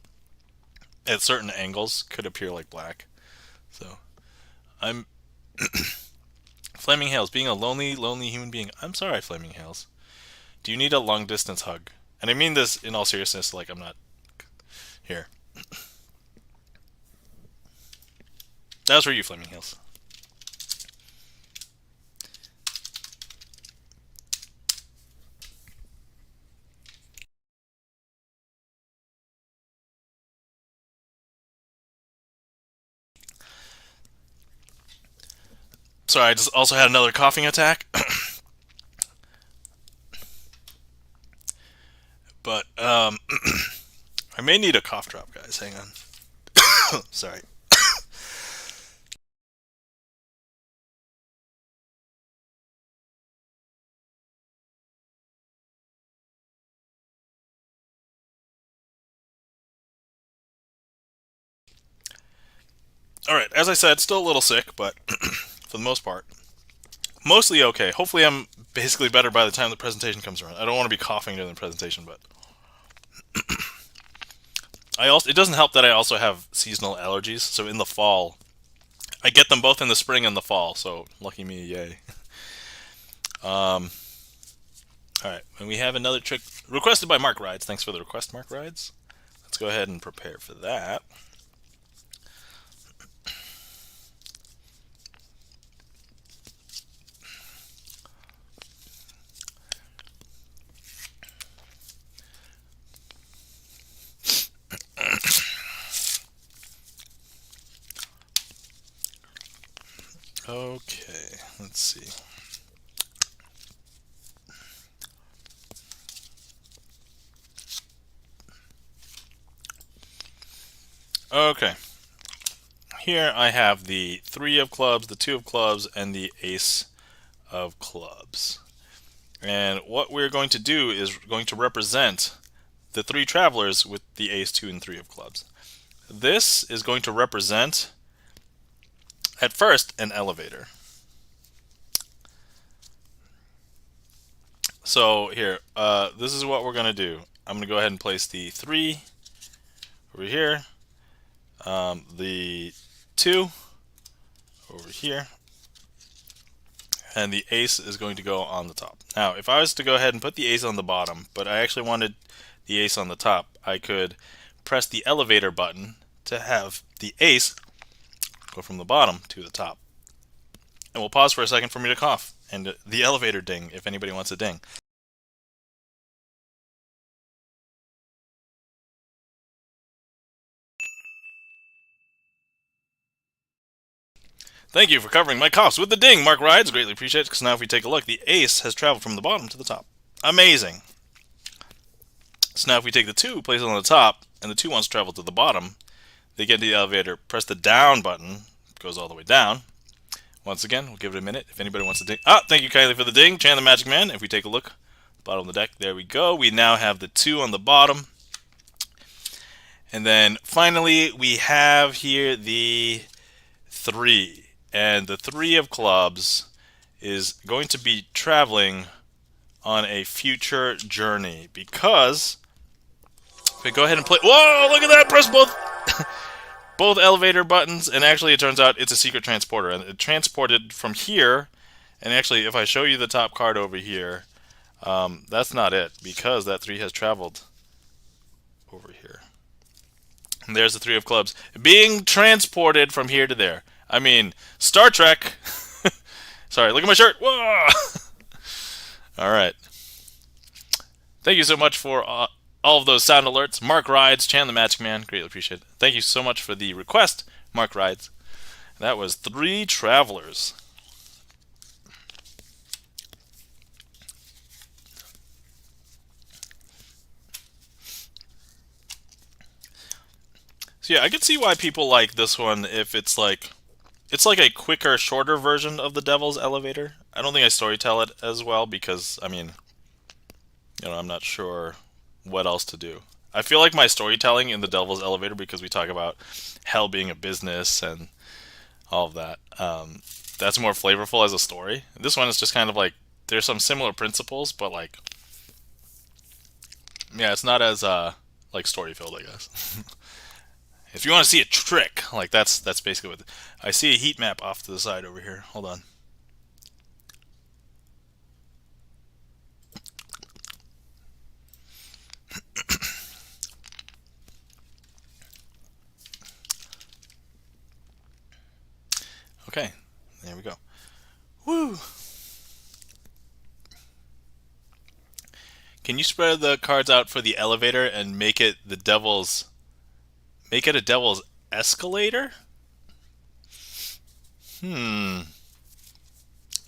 at certain angles could appear like black. So I'm Flaming Hails, being a lonely, lonely human being. I'm sorry, Flaming Hails. Do you need a long distance hug? And I mean this in all seriousness, like I'm not here. That was for you, Flaming Hails. Sorry, I just also had another coughing attack. But I may need a cough drop, guys. Hang on. Sorry. All right, as I said, still a little sick, but for the most part, Mostly okay. Hopefully I'm basically better by the time the presentation comes around. I don't want to be coughing during the presentation, but it doesn't help that I also have seasonal allergies. So in the fall, I get them both in the spring and the fall. So lucky me, yay. All right, and we have another trick requested by Mark Rides. Thanks for the request, Mark Rides. Let's go ahead and prepare for that. Okay, let's see. Okay, here I have the 3 of clubs, the 2 of clubs, and the ace of clubs. And what we're going to do is going to represent the 3 travelers with the ace, 2, and 3 of clubs. This is going to represent, at first, an elevator. So here, this is what we're going to do. I'm going to go ahead and place the 3 over here, the 2 over here, and the ace is going to go on the top. Now, if I was to go ahead and put the ace on the bottom, but I actually wanted the ace on the top, I could press the elevator button to have the ace go from the bottom to the top. And we'll pause for a second for me to cough, and the elevator ding, if anybody wants a ding. Thank you for covering my coughs with the ding, Mark Rides. Greatly appreciate it, because now if we take a look, the ace has traveled from the bottom to the top. Amazing. So now if we take the 2, place it on the top, and the 2 wants to travel to the bottom, they get to the elevator, press the down button, goes all the way down. Once again, we'll give it a minute if anybody wants to ding. Thank you kindly for the ding, Chan the Magic Man. If we take a look, bottom of the deck, there we go. We now have the 2 on the bottom. And then finally, we have here the 3. And the 3 of clubs is going to be traveling on a future journey, because if we go ahead and play, whoa, look at that, press both elevator buttons, and actually it turns out it's a secret transporter, and it transported from here. And actually, if I show you the top card over here, that's not it, because that 3 has traveled over here. And there's the 3 of clubs being transported from here to there. I mean, Star Trek. Sorry, look at my shirt. Whoa! All right. Thank you so much for all of those sound alerts. Mark Rides, Chan the Magic Man, greatly appreciate it. Thank you so much for the request, Mark Rides. That was 3 travelers. So yeah, I can see why people like this one if it's like a quicker, shorter version of the Devil's Elevator. I don't think I storytell it as well because, I mean, I'm not sure what else to do. I feel like my storytelling in the Devil's Elevator, because we talk about hell being a business and all of that, that's more flavorful as a story. This one is just kind of like, there's some similar principles, but like, yeah, it's not as like story filled, I guess. If you want to see a trick, like that's basically what. I see a heat map off to the side over here. Hold on. Okay, there we go. Woo! Can you spread the cards out for the elevator and make it a devil's escalator?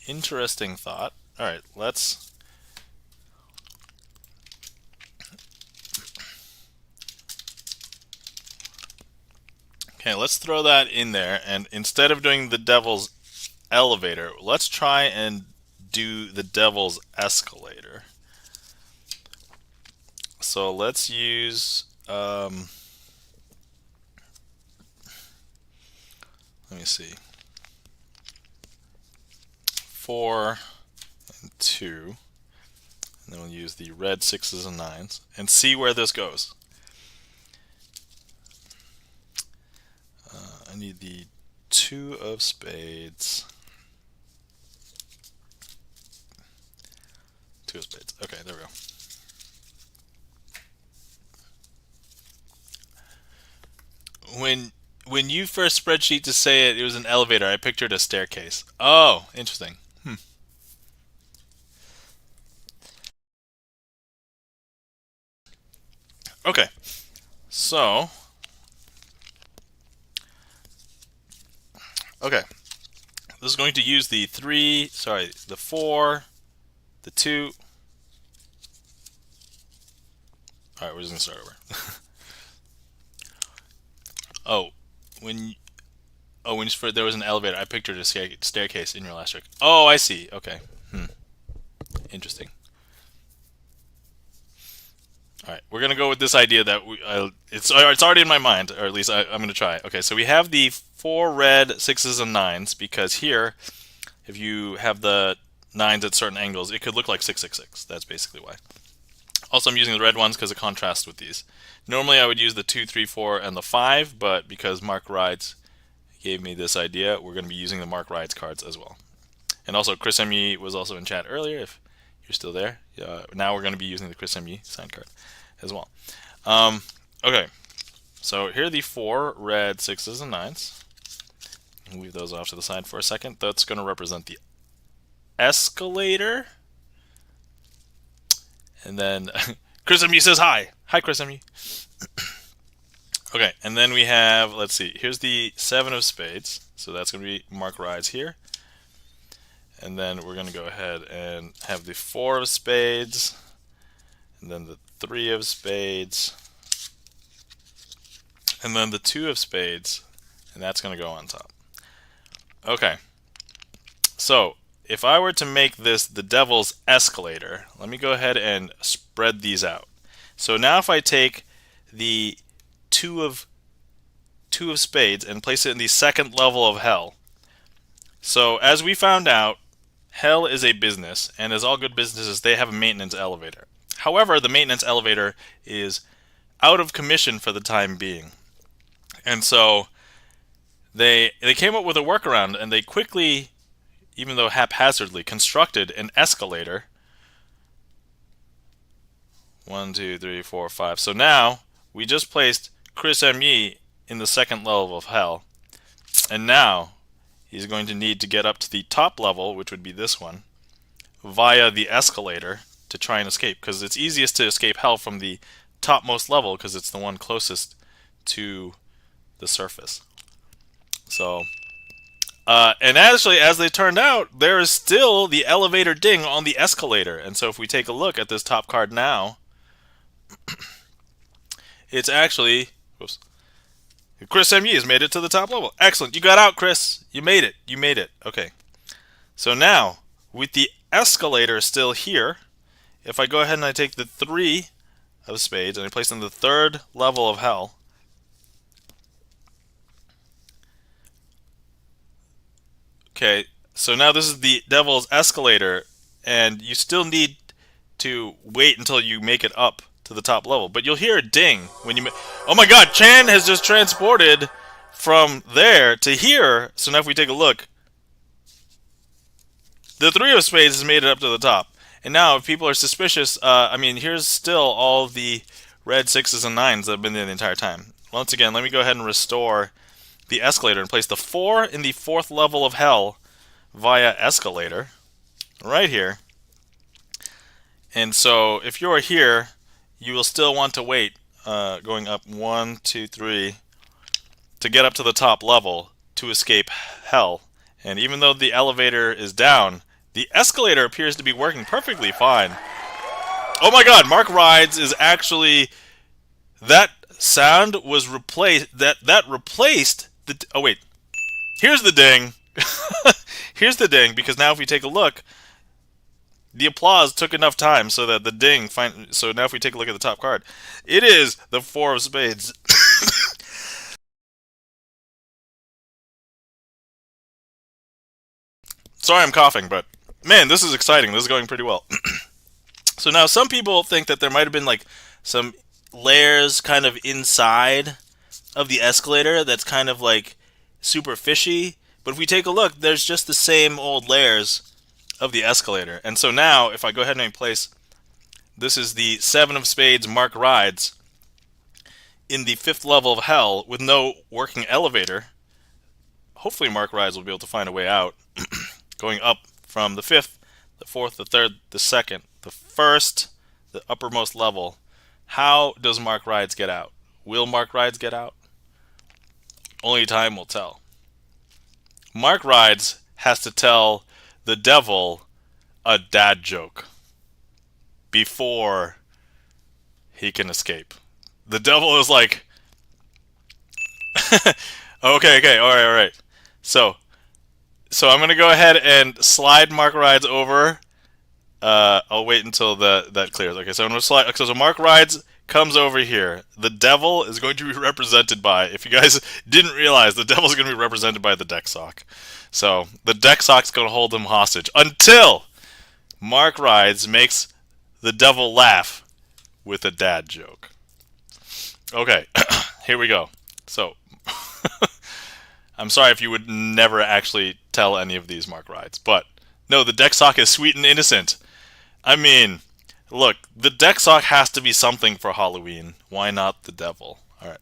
Interesting thought. All right, let's. Okay, let's throw that in there, and instead of doing the devil's elevator, let's try and do the devil's escalator. So let's use let me see, 4 and 2. And then we'll use the red 6s and 9s and see where this goes. I need the 2 of spades. 2 of spades. Okay, there we go. When you first spreadsheet to say it was an elevator, I pictured a staircase. Oh, interesting. Okay, so this is going to use the 4, the 2. All right, we're just gonna start over. When there was an elevator, I pictured a staircase in your last trick. Oh, I see. Okay. Interesting. All right, we're gonna go with this idea that it's already in my mind, or at least I'm gonna try. Okay, so we have the 4 red 6s and 9s because here, if you have the 9s at certain angles, it could look like 666. That's basically why. Also, I'm using the red ones because it contrasts with these. Normally, I would use the 2, 3, 4, and the 5, but because Mark Rides gave me this idea, we're going to be using the Mark Rides cards as well. And also, Chris M.E. was also in chat earlier, if you're still there. Now we're going to be using the Chris M.E. sign card as well. Okay, so here are the 4 red 6s and 9s. Leave those off to the side for a second. That's going to represent the escalator. And then Chris M.E. says hi. Hi, Chris M.E. Okay, and then we have, let's see, here's the 7 of spades. So that's going to be Mark Rides here. And then we're going to go ahead and have the 4 of spades. And then the 3 of spades. And then the 2 of spades. And that's going to go on top. Okay, so if I were to make this the devil's escalator, let me go ahead and spread these out. So now if I take the 2 of spades and place it in the second level of hell. So as we found out, hell is a business, and as all good businesses, they have a maintenance elevator. However, the maintenance elevator is out of commission for the time being. And so they came up with a workaround, and they quickly, even though haphazardly, constructed an escalator. 1, 2, 3, 4, 5. So now we just placed Chris M.E. in the second level of hell, and now he's going to need to get up to the top level, which would be this one, via the escalator to try and escape, because it's easiest to escape hell from the topmost level because it's the one closest to the surface. So and actually, as they turned out, there is still the elevator ding on the escalator. And so if we take a look at this top card now, it's actually, oops, Chris M.E. has made it to the top level. Excellent. You got out, Chris. You made it. You made it. Okay. So now, with the escalator still here, if I go ahead and I take the 3 of spades and I place it in the third level of hell, okay, so now this is the devil's escalator, and you still need to wait until you make it up to the top level. But you'll hear a ding when you... Oh my god, Chan has just transported from there to here. So now if we take a look, the 3 of spades has made it up to the top. And now if people are suspicious, I mean, here's still all the red 6s and 9s that have been there the entire time. Once again, let me go ahead and restore the escalator and place the 4 in the 4th level of hell via escalator right here. And so if you're here, you will still want to wait going up 1, 2, 3 to get up to the top level to escape hell. And even though the elevator is down, the escalator appears to be working perfectly fine. Oh my god, Mark Rides is actually... That sound was replaced... That replaced the... Oh wait. Here's the ding. Here's the ding, because now if we take a look, the applause took enough time so that the ding... So now if we take a look at the top card, it is the 4 of spades. Sorry I'm coughing, but man, this is exciting. This is going pretty well. So now some people think that there might have been like some layers kind of inside of the escalator that's kind of like super fishy. But if we take a look, there's just the same old layers of the escalator. And so now, if I go ahead and place, this is the 7 of spades Mark Rides in the 5th level of hell with no working elevator. Hopefully Mark Rides will be able to find a way out. Going up from the 5th, the 4th, the 3rd, the 2nd, the 1st, the uppermost level. How does Mark Rides get out? Will Mark Rides get out? Only time will tell. Mark Rides has to tell the devil a dad joke before he can escape. The devil is like, okay, all right. So I'm gonna go ahead and slide Mark Rides over. I'll wait until that clears. Okay, so I'm gonna slide. So Mark Rides comes over here. The devil is going to be represented by, if you guys didn't realize, the devil is going to be represented by the deck sock. So the deck sock's going to hold him hostage until Mark Rides makes the devil laugh with a dad joke. Okay, here we go. So I'm sorry if you would never actually tell any of these Mark Rides, but no, the deck sock is sweet and innocent. I mean, look, the deck sock has to be something for Halloween. Why not the devil? All right.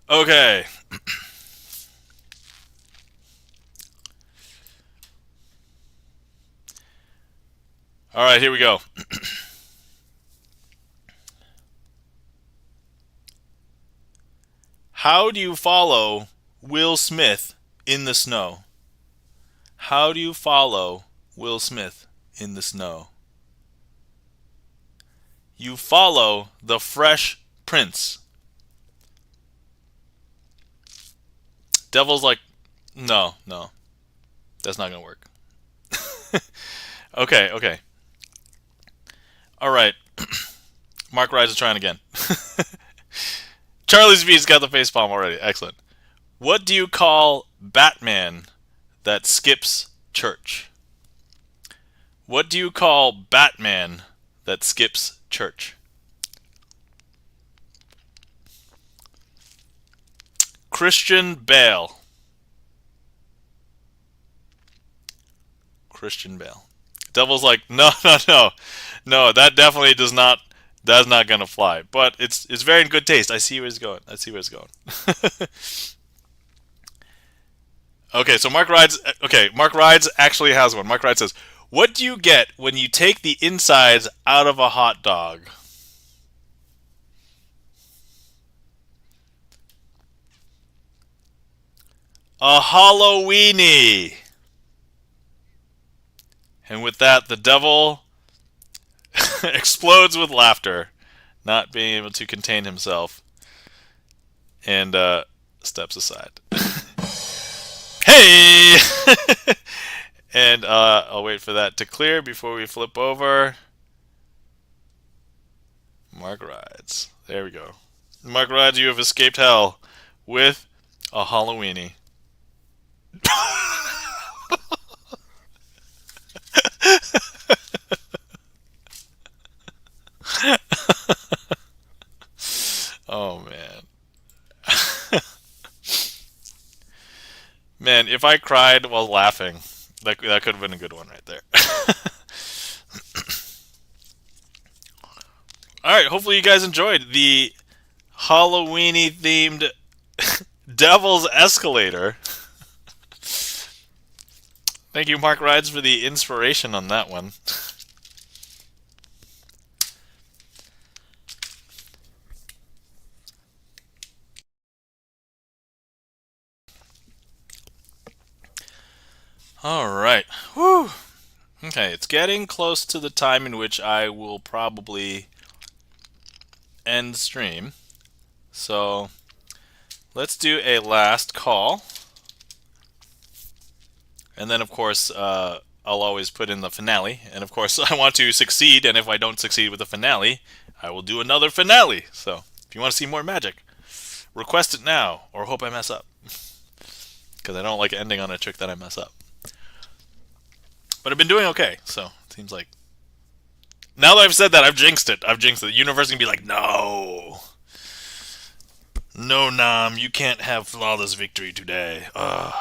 Okay. All right, here we go. How do you follow Will Smith in the snow? How do you follow Will Smith in the snow? You follow the Fresh Prince. Devil's like, no, that's not gonna work. Okay. All right. Mark Rides is trying again. Charlie's V's got the facepalm already. Excellent. What do you call Batman that skips church? What do you call Batman that skips church? Christian Bale. Christian Bale. Devil's like, no, that definitely does not. That's not gonna fly. But it's very in good taste. I see where it's going. Okay, so Mark Rides. Okay, Mark Rides actually has one. Mark Rides says, "What do you get when you take the insides out of a hot dog?" A Halloweenie. And with that, the devil explodes with laughter, not being able to contain himself, and steps aside. Hey! And I'll wait for that to clear before we flip over. Mark Rides. There we go. Mark Rides, you have escaped hell with a Halloweenie. Oh, man. Man, if I cried while laughing, that could have been a good one right there. Alright, hopefully you guys enjoyed the Halloweeny themed Devil's Escalator. Thank you, Mark Rides, for the inspiration on that one. Alright. Whew. Okay, it's getting close to the time in which I will probably end stream. So let's do a last call. And then, of course, I'll always put in the finale. And, of course, I want to succeed. And if I don't succeed with the finale, I will do another finale. So if you want to see more magic, request it now or hope I mess up. Because I don't like ending on a trick that I mess up. But I've been doing okay, so it seems like now that I've said that, I've jinxed it. The universe can be like, no, no, Nam, you can't have flawless victory today. Ugh.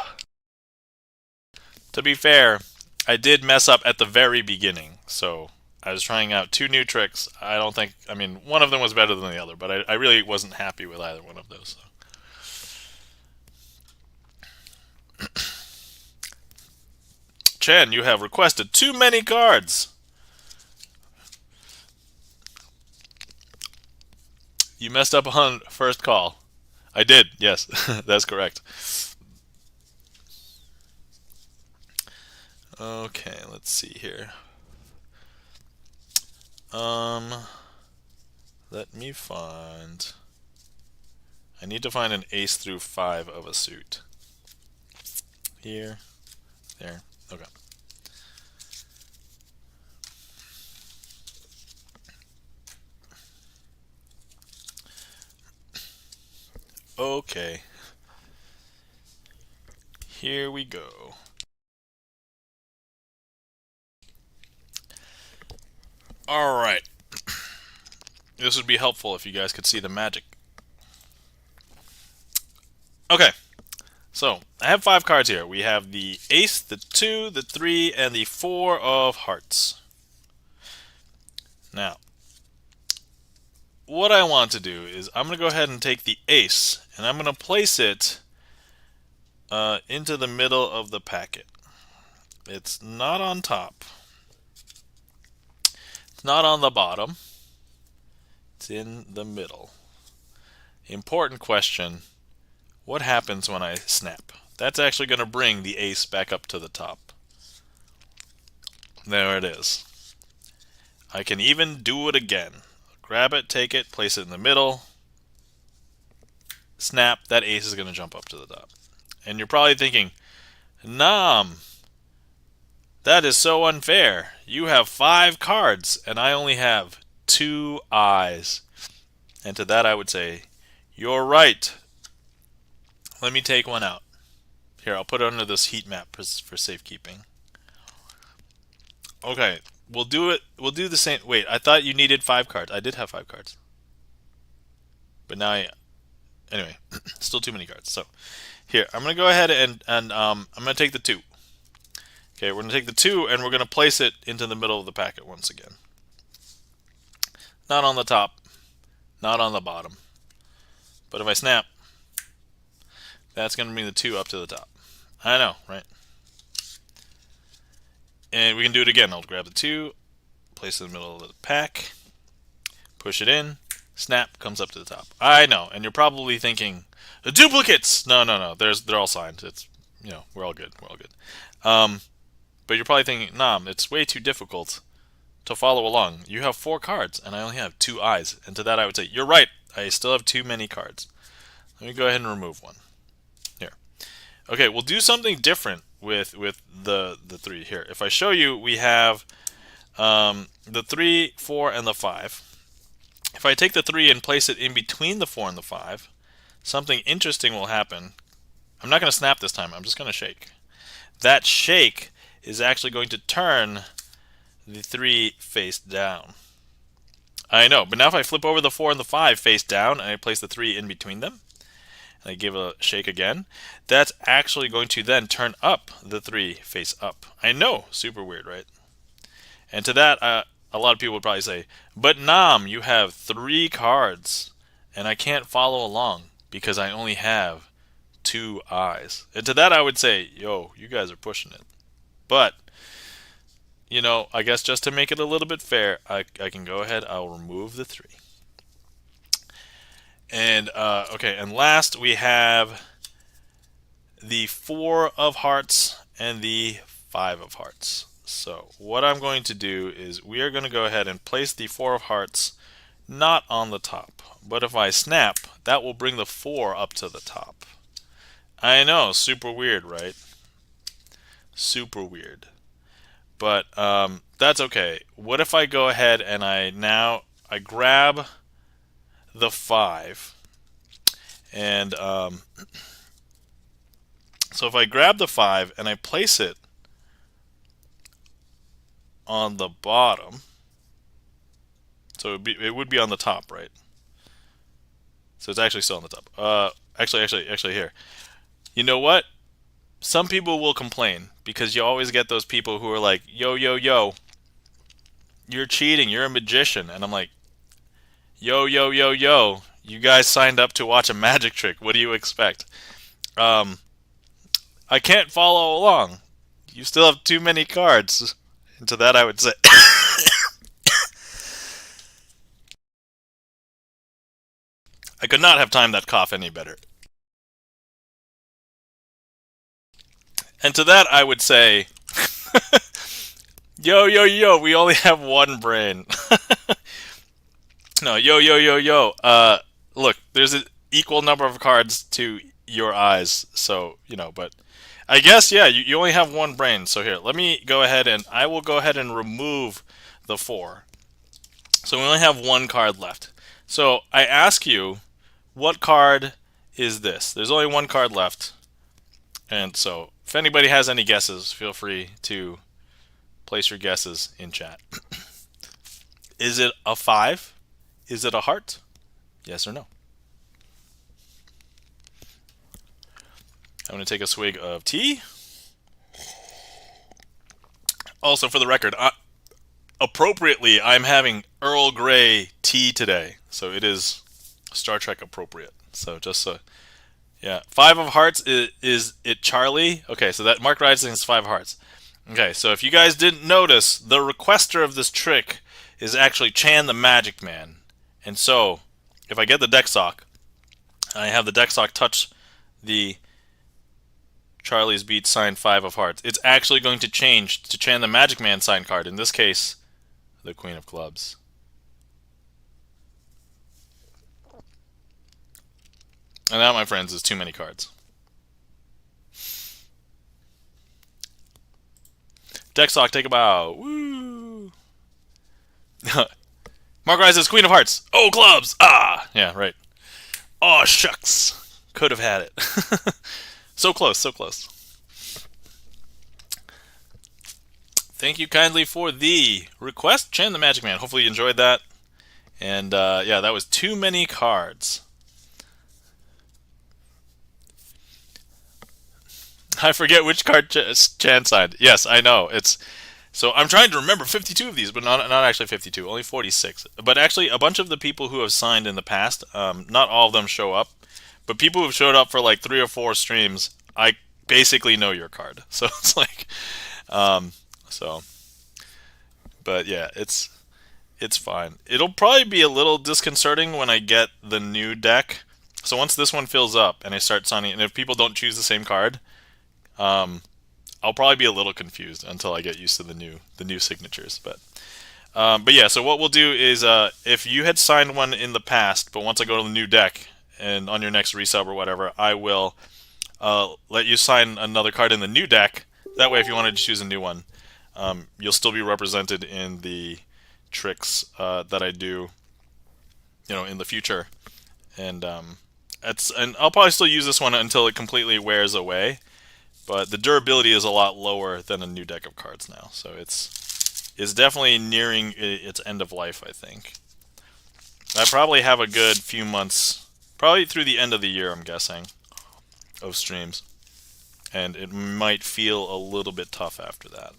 To be fair, I did mess up at the very beginning, so I was trying out two new tricks. I don't think, I mean, one of them was better than the other, but I really wasn't happy with either one of those. So. Chan, you have requested too many cards. You messed up on first call. I did, yes, that's correct. Okay, let's see here. Let me find. I need to find an ace through 5 of a suit. Here, there, okay. Okay. Here we go. Alright. This would be helpful if you guys could see the magic. Okay. So, I have 5 cards here. We have the ace, the 2, the 3, and the 4 of hearts. Now, what I want to do is I'm going to go ahead and take the ace, and I'm going to place it into the middle of the packet. It's not on top. It's not on the bottom. It's in the middle. Important question. What happens when I snap? That's actually going to bring the ace back up to the top. There it is. I can even do it again. Grab it, take it, place it in the middle. Snap, that ace is going to jump up to the top. And you're probably thinking, Nam, that is so unfair. You have 5 cards, and I only have 2 eyes. And to that I would say, you're right. Let me take one out. Here, I'll put it under this heat map for safekeeping. Okay, we'll do it. We'll do the same. Wait, I thought you needed 5 cards. I did have 5 cards. But now anyway, still too many cards. So, here, I'm going to go ahead and I'm going to take the 2. Okay, we're going to take the 2 and we're going to place it into the middle of the packet once again. Not on the top, not on the bottom. But if I snap, that's going to bring the 2 up to the top. I know, right? And we can do it again. I'll grab the 2, place it in the middle of the pack, push it in, snap, comes up to the top. I know, and you're probably thinking, duplicates! No, no, no, they're all signed. It's, you know, we're all good, we're all good. But you're probably thinking, Nam, it's way too difficult to follow along. You have 4 cards, and I only have 2 eyes. And to that I would say, you're right, I still have too many cards. Let me go ahead and remove one. Here. Okay, we'll do something different with the 3 here. If I show you, we have the 3, 4, and the 5. If I take the 3 and place it in between the 4 and the 5, something interesting will happen. I'm not going to snap this time, I'm just going to shake. That shake is actually going to turn the 3 face down. I know, but now if I flip over the 4 and the 5 face down and I place the 3 in between them, and I give a shake again, that's actually going to then turn up the 3 face up. I know, super weird, right? And to that, a lot of people would probably say, but Nam, you have 3 cards, and I can't follow along because I only have 2 eyes. And to that I would say, yo, you guys are pushing it. But, you know, I guess just to make it a little bit fair, I can go ahead, I'll remove the 3. And, okay, and last we have the 4 of hearts and the 5 of hearts. So what I'm going to do is we are going to go ahead and place the 4 of hearts not on the top. But if I snap, that will bring the 4 up to the top. I know, super weird, right? Super weird. But that's okay. What if I go ahead and I grab the 5, and so if I grab the 5 and I place it on the bottom. So it would be on the top, right? So it's actually still on the top. Actually, here. You know what? Some people will complain because you always get those people who are like, yo, yo, yo, you're cheating, you're a magician. And I'm like, yo, yo, yo, yo, you guys signed up to watch a magic trick. What do you expect? Um, I can't follow along. You still have too many cards. And to that I would say, I could not have timed that cough any better. And to that I would say, yo, yo, yo, we only have one brain. No, yo, yo, yo, yo. Look, there's an equal number of cards to your eyes, so, but I guess, yeah, you only have one brain. So here, let me go ahead and I will go ahead and remove the 4. So we only have one card left. So I ask you, what card is this? There's only one card left. And so if anybody has any guesses, feel free to place your guesses in chat. Is it a 5? Is it a heart? Yes or no? I'm going to take a swig of tea. Also, for the record, appropriately, I'm having Earl Grey tea today. So it is Star Trek appropriate. So just so, yeah. 5 of hearts, is it Charlie? Okay, so that Mark Rising is 5 hearts. Okay, so if you guys didn't notice, the requester of this trick is actually Chan the Magic Man. And so, if I get the deck sock, I have the deck sock touch the Charlie's Beat signed 5 of hearts. It's actually going to change to Chan the Magic Man signed card. In this case, the Queen of Clubs. And that, my friends, is too many cards. Deck sock, take a bow. Woo! Mark Rises, Queen of Hearts. Oh, clubs! Ah! Yeah, right. Oh, shucks. Could have had it. So close, so close. Thank you kindly for the request, Chan the Magic Man. Hopefully you enjoyed that. And yeah, that was too many cards. I forget which card Chan signed. Yes, I know. So I'm trying to remember 52 of these, but not actually 52, only 46. But actually, a bunch of the people who have signed in the past, not all of them show up, but people who have showed up for like 3 or 4 streams, I basically know your card. So it's like, so, but yeah, it's fine. It'll probably be a little disconcerting when I get the new deck. So once this one fills up and I start signing, and if people don't choose the same card, I'll probably be a little confused until I get used to the new signatures. But yeah, so what we'll do is if you had signed one in the past, but once I go to the new deck and on your next resub or whatever, I will let you sign another card in the new deck. That way, if you wanted to choose a new one, you'll still be represented in the tricks that I do, in the future. And and I'll probably still use this one until it completely wears away. But the durability is a lot lower than a new deck of cards now, so it's definitely nearing its end of life, I think. I probably have a good few months, probably through the end of the year, I'm guessing, of streams. And it might feel a little bit tough after that.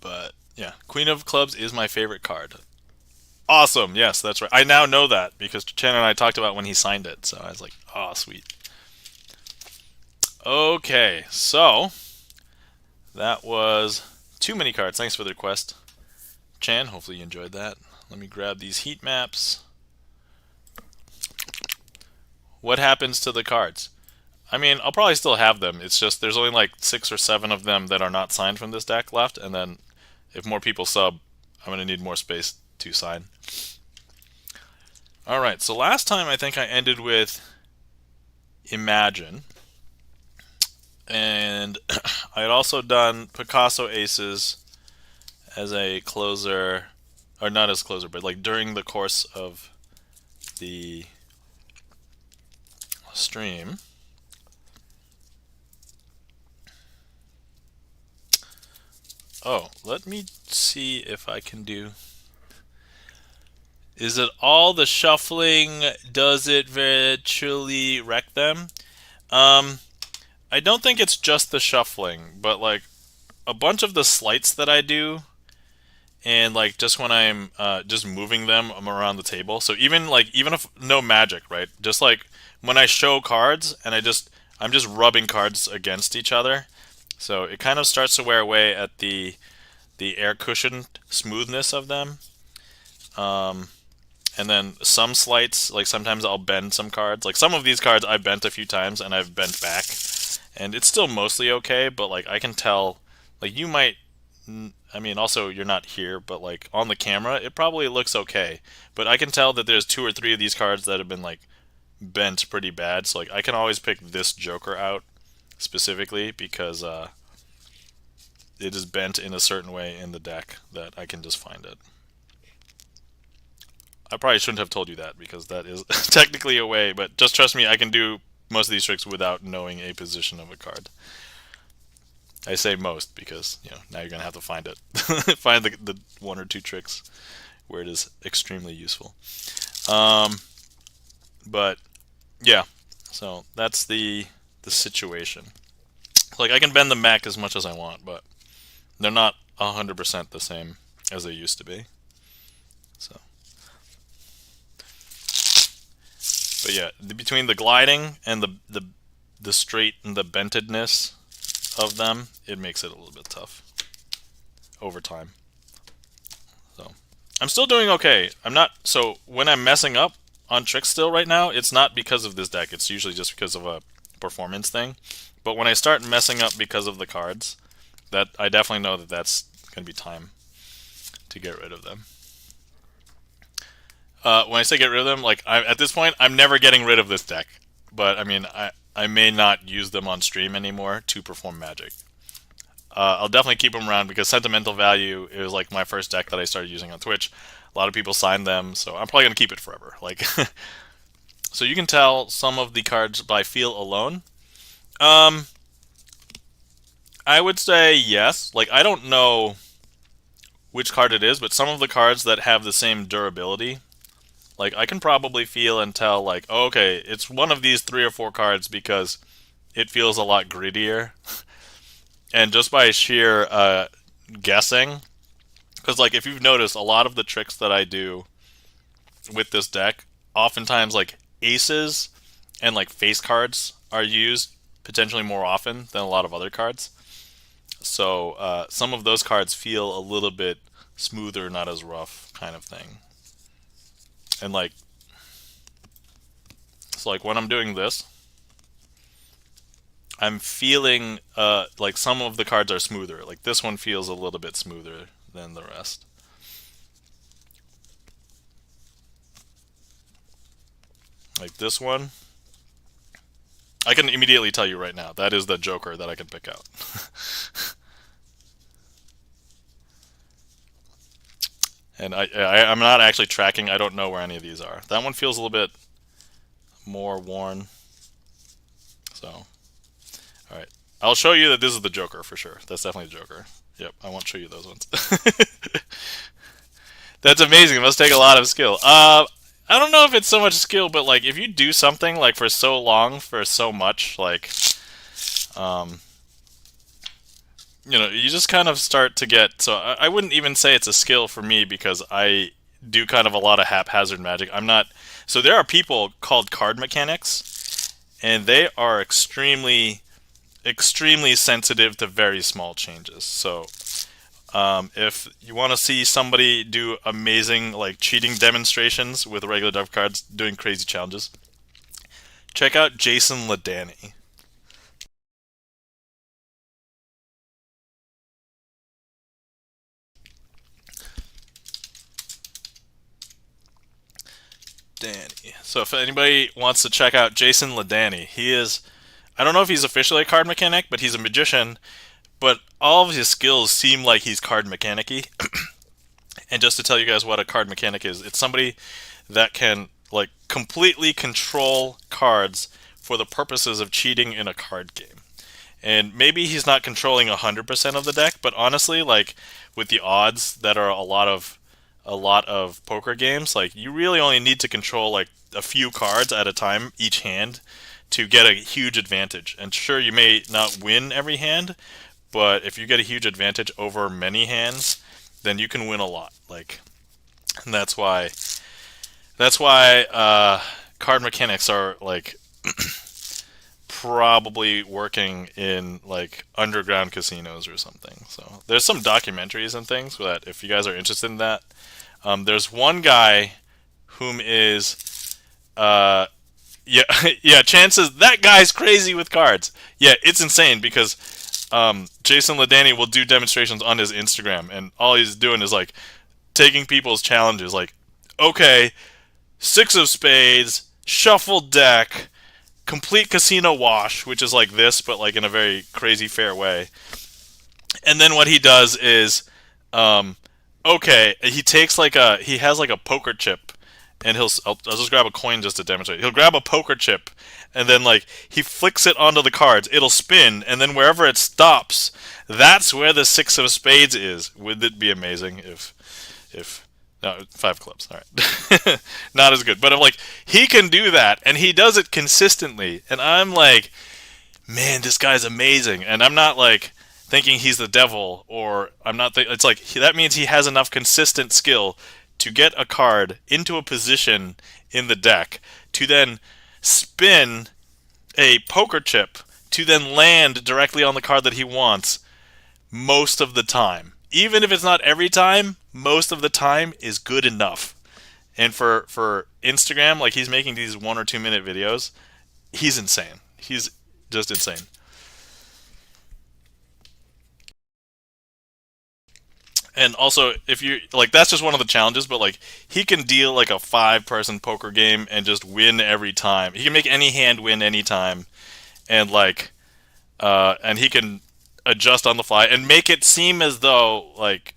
But yeah, Queen of Clubs is my favorite card. Awesome, yes, that's right. I now know that because Chan and I talked about when he signed it, so I was like, oh, sweet. Okay, so that was too many cards. Thanks for the request, Chan. Hopefully you enjoyed that. Let me grab these heat maps. What happens to the cards? I mean, I'll probably still have them. It's just there's only like 6 or 7 of them that are not signed from this deck left, and then if more people sub, I'm going to need more space to sign. Alright, so last time I think I ended with Imagine. And I had also done Picasso Aces as a closer, or not as closer, but like during the course of the stream. Oh, let me see if I can do. Is it all the shuffling? Does it virtually wreck them? Um, I don't think it's just the shuffling, but like a bunch of the sleights that I do, and like just when I'm just moving them around the table. So even if no magic, right? Just like when I show cards and I'm just rubbing cards against each other. So it kind of starts to wear away at the air cushioned smoothness of them. Um, and then some sleights, like sometimes I'll bend some cards. Like some of these cards I've bent a few times and I've bent back, and it's still mostly okay. But like I can tell, like you might. I mean, also you're not here, but like on the camera, it probably looks okay. But I can tell that there's two or three of these cards that have been like bent pretty bad. So like I can always pick this Joker out specifically because it is bent in a certain way in the deck that I can just find it. I probably shouldn't have told you that because that is technically a way, but just trust me, I can do most of these tricks without knowing a position of a card. I say most because, now you're going to have to find it. Find the one or two tricks where it is extremely useful. But yeah, so that's the situation. Like I can bend them back as much as I want, but they're not 100% the same as they used to be. So, but yeah, between the gliding and the straight and the bentedness of them, it makes it a little bit tough over time. So I'm still doing okay. So when I'm messing up on tricks still right now, it's not because of this deck. It's usually just because of a performance thing. But when I start messing up because of the cards, that I definitely know that that's going to be time to get rid of them. When I say get rid of them, like at this point, I'm never getting rid of this deck. But I mean, I may not use them on stream anymore to perform magic. I'll definitely keep them around because sentimental value is like my first deck that I started using on Twitch. A lot of people signed them, so I'm probably gonna keep it forever. Like, so you can tell some of the cards by feel alone. I would say yes. Like, I don't know which card it is, but some of the cards that have the same durability, like I can probably feel and tell, like, oh, okay, it's one of these 3 or 4 cards because it feels a lot grittier. And just by sheer guessing, because like if you've noticed, a lot of the tricks that I do with this deck, oftentimes like aces and like face cards are used potentially more often than a lot of other cards. So some of those cards feel a little bit smoother, not as rough, kind of thing. And like, so like when I'm doing this, I'm feeling like some of the cards are smoother. Like this one feels a little bit smoother than the rest. Like this one, I can immediately tell you right now, that is the Joker that I can pick out. And I'm not actually tracking. I don't know where any of these are. That one feels a little bit more worn. So, all right. I'll show you that this is the Joker for sure. That's definitely the Joker. Yep, I won't show you those ones. That's amazing. It must take a lot of skill. I don't know if it's so much skill, but like if you do something like for so long, for so much, like, you just kind of start to get. So I wouldn't even say it's a skill for me because I do kind of a lot of haphazard magic. I'm not. So there are people called card mechanics, and they are extremely sensitive to very small changes. So if you want to see somebody do amazing like cheating demonstrations with regular dev cards doing crazy challenges, check out Jason Ladani. Danny. So if anybody wants to check out Jason Ladani, I don't know if he's officially a card mechanic, but he's a magician. But all of his skills seem like he's card mechanic-y. And just to tell you guys what a card mechanic is, it's somebody that can like completely control cards for the purposes of cheating in a card game. And maybe he's not controlling 100% of the deck, but honestly, like with the odds that are a lot of poker games, like you really only need to control like a few cards at a time each hand to get a huge advantage. And sure, you may not win every hand, but if you get a huge advantage over many hands, then you can win a lot. Like, and that's why card mechanics are like probably working in like underground casinos or something. So there's some documentaries and things that if you guys are interested in that, there's one guy whom is yeah yeah chances that guy's crazy with cards. Yeah, it's insane because Jason Ladany will do demonstrations on his Instagram, and all he's doing is like taking people's challenges. Like, okay, six of spades, shuffle deck, complete casino wash, which is like this, but like in a very crazy fair way. And then what he does is, okay, he has like a poker chip, and I'll just grab a coin just to demonstrate. He'll grab a poker chip, and then like he flicks it onto the cards. It'll spin, and then wherever it stops, that's where the six of spades is. Would it be amazing if no, five clubs. All right, not as good. But I'm like, he can do that, and he does it consistently, and I'm like, man, this guy's amazing. And I'm not like thinking he's the devil, or I'm not. It's like that means he has enough consistent skill to get a card into a position in the deck to then spin a poker chip to then land directly on the card that he wants most of the time. Even if it's not every time, most of the time is good enough. And for Instagram, like he's making these 1 or 2 minute videos, he's insane. He's just insane. And also, if you like, that's just one of the challenges. But like, he can deal like a 5-person poker game and just win every time. He can make any hand win any time, and like, and he can adjust on the fly and make it seem as though like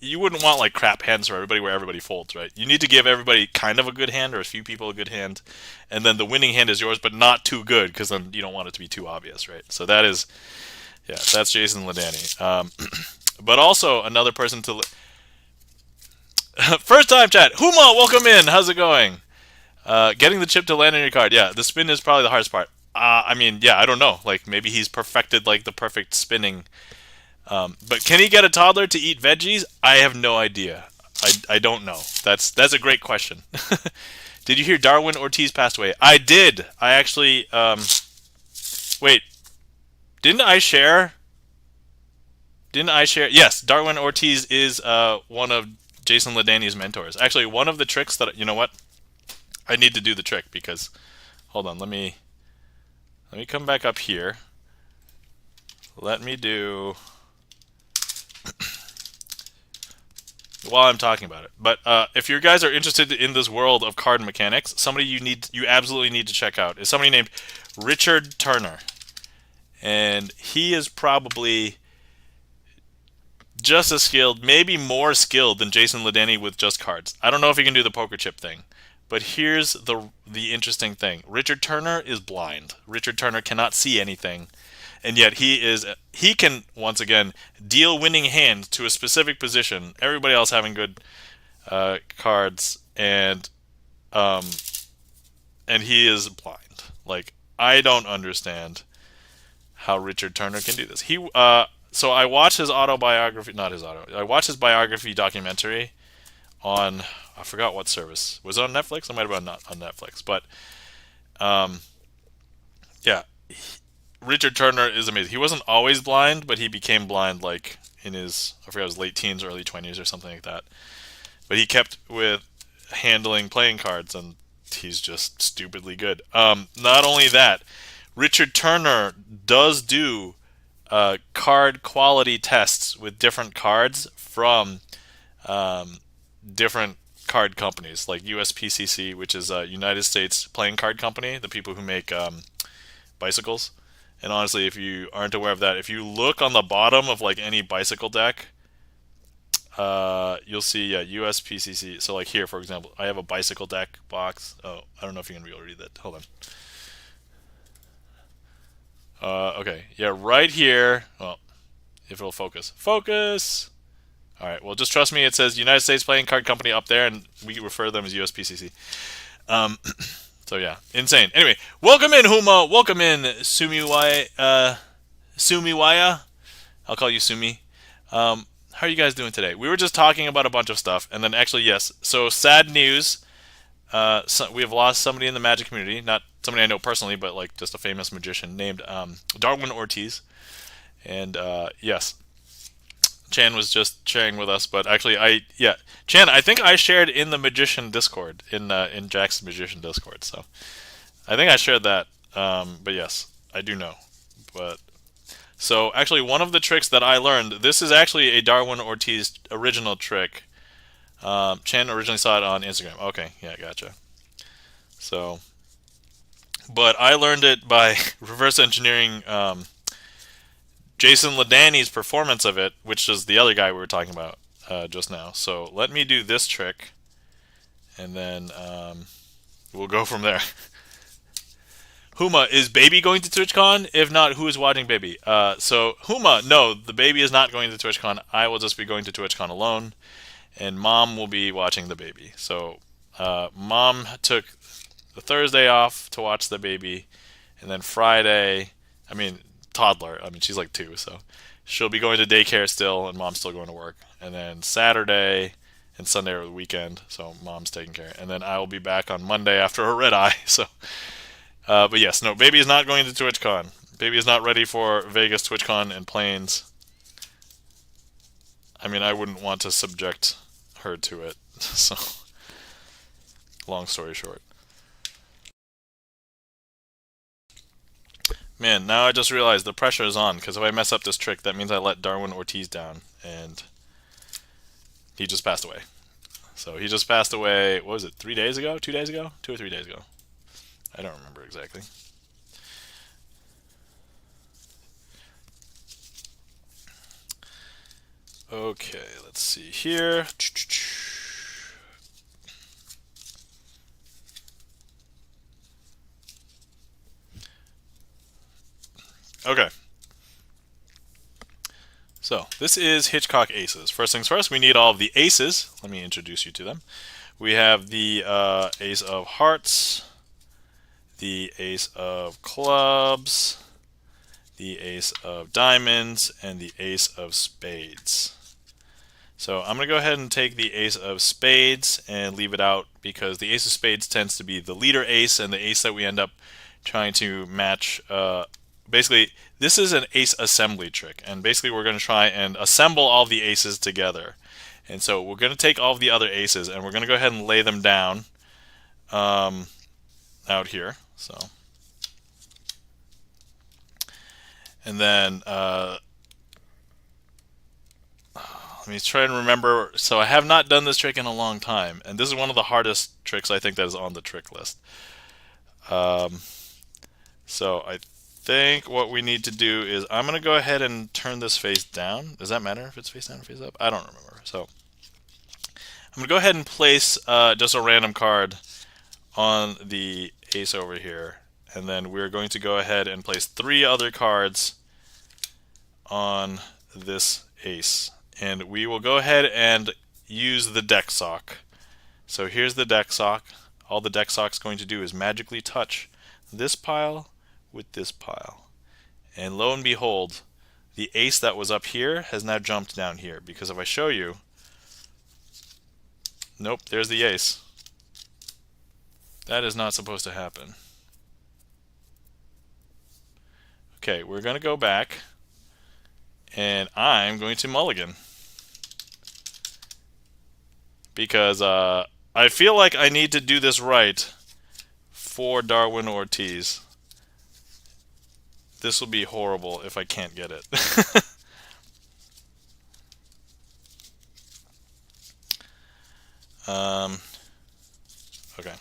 you wouldn't want like crap hands for everybody where everybody folds, right? You need to give everybody kind of a good hand or a few people a good hand, and then the winning hand is yours, but not too good because then you don't want it to be too obvious, right? So that is, yeah, that's Jason Ladany. But also another person to first time chat. Huma, welcome in. How's it going? Getting the chip to land on your card. Yeah, the spin is probably the hardest part. I mean, yeah, I don't know. Like maybe he's perfected like the perfect spinning. But can he get a toddler to eat veggies? I have no idea. I don't know. That's a great question. Did you hear Darwin Ortiz passed away? I did. I actually wait. Didn't I share? Yes, Darwin Ortiz is one of Jason Ladany's mentors. Actually, one of the tricks that you know what? I need to do the trick because hold on, let me come back up here. Let me do while I'm talking about it. But if you guys are interested in this world of card mechanics, somebody you absolutely need to check out is somebody named Richard Turner, and he is probably just as skilled, maybe more skilled than Jason Ladany with just cards. I don't know if he can do the poker chip thing, but here's the interesting thing: Richard Turner is blind. Richard Turner cannot see anything. And yet he can once again deal winning hands to a specific position. Everybody else having good cards, and he is blind. Like I don't understand how Richard Turner can do this. So I watched his autobiography, not his auto. I watched his biography documentary on I forgot what service. Was it on Netflix? It might have been not on Netflix, but yeah. Richard Turner is amazing. He wasn't always blind, but he became blind like in his I forgot his late teens, early 20s or something like that. But he kept with handling playing cards, and he's just stupidly good. Not only that, Richard Turner does do card quality tests with different cards from different card companies, like USPCC, which is a United States playing card company, the people who make bicycles. And honestly, if you aren't aware of that, if you look on the bottom of like any bicycle deck, you'll see USPCC. So like here, for example, I have a bicycle deck box. Oh, I don't know if you're gonna be able to read that. Hold on. Okay, yeah, right here. Well, if it'll focus. Focus! Alright, well, just trust me. It says United States Playing Card Company up there, and we refer to them as USPCC. So, yeah, insane. Anyway, welcome in, Huma. Welcome in, Sumiwaya. I'll call you Sumi. How are you guys doing today? We were just talking about a bunch of stuff, and then actually, yes. So, sad news. We have lost somebody in the magic community. Not somebody I know personally, but like just a famous magician named Darwin Ortiz. And yes, Chan was just sharing with us, but actually, Chan, I think I shared in the magician Discord in Jack's magician Discord. So I think I shared that. But yes, I do know. But so actually, one of the tricks that I learned, this is actually a Darwin Ortiz original trick. Chan originally saw it on Instagram. Okay, yeah, gotcha. So, but I learned it by reverse engineering Jason Ladani's performance of it, which is the other guy we were talking about just now. So let me do this trick, and then we'll go from there. Huma, is Baby going to TwitchCon? If not, who is watching Baby? So Huma, no, the Baby is not going to TwitchCon. I will just be going to TwitchCon alone, and Mom will be watching the Baby. So Mom took the Thursday off to watch the Baby, and then Friday, I mean, toddler. I mean, she's like 2, so she'll be going to daycare still, and Mom's still going to work. And then Saturday and Sunday are the weekend, so Mom's taking care. And then I will be back on Monday after a red eye. So, but yes, no, Baby is not going to TwitchCon. Baby is not ready for Vegas, TwitchCon, and Plains. I mean, I wouldn't want to subject her to it. So, long story short. Man, now I just realized the pressure is on, because if I mess up this trick, that means I let Darwin Ortiz down, and he just passed away. So he just passed away, what was it, 3 days ago? 2 days ago? 2 or 3 days ago. I don't remember exactly. Okay, let's see here. Okay. So, this is Hitchcock Aces. First things first, we need all of the aces. Let me introduce you to them. We have the Ace of Hearts, the Ace of Clubs, the Ace of Diamonds, and the Ace of Spades. So I'm going to go ahead and take the Ace of Spades and leave it out because the Ace of Spades tends to be the leader ace and the ace that we end up trying to match. Basically, this is an ace assembly trick, and basically we're going to try and assemble all the aces together. And so we're going to take all of the other aces and we're going to go ahead and lay them down out here. So, and then let me try and remember. So I have not done this trick in a long time, and this is one of the hardest tricks I think that is on the trick list. So I think what we need to do is I'm going to go ahead and turn this face down. Does that matter if it's face down or face up? I don't remember. So I'm going to go ahead and place just a random card on the ace over here, and then we're going to go ahead and place 3 other cards on this ace, and we will go ahead and use the deck sock. So here's the deck sock. All the deck sock's going to do is magically touch this pile with this pile, and lo and behold, the ace that was up here has now jumped down here, because if I show you, nope, there's the ace. That is not supposed to happen. Okay, we're going to go back, and I'm going to mulligan. Because I feel like I need to do this right for Darwin Ortiz. This will be horrible if I can't get it. Okay,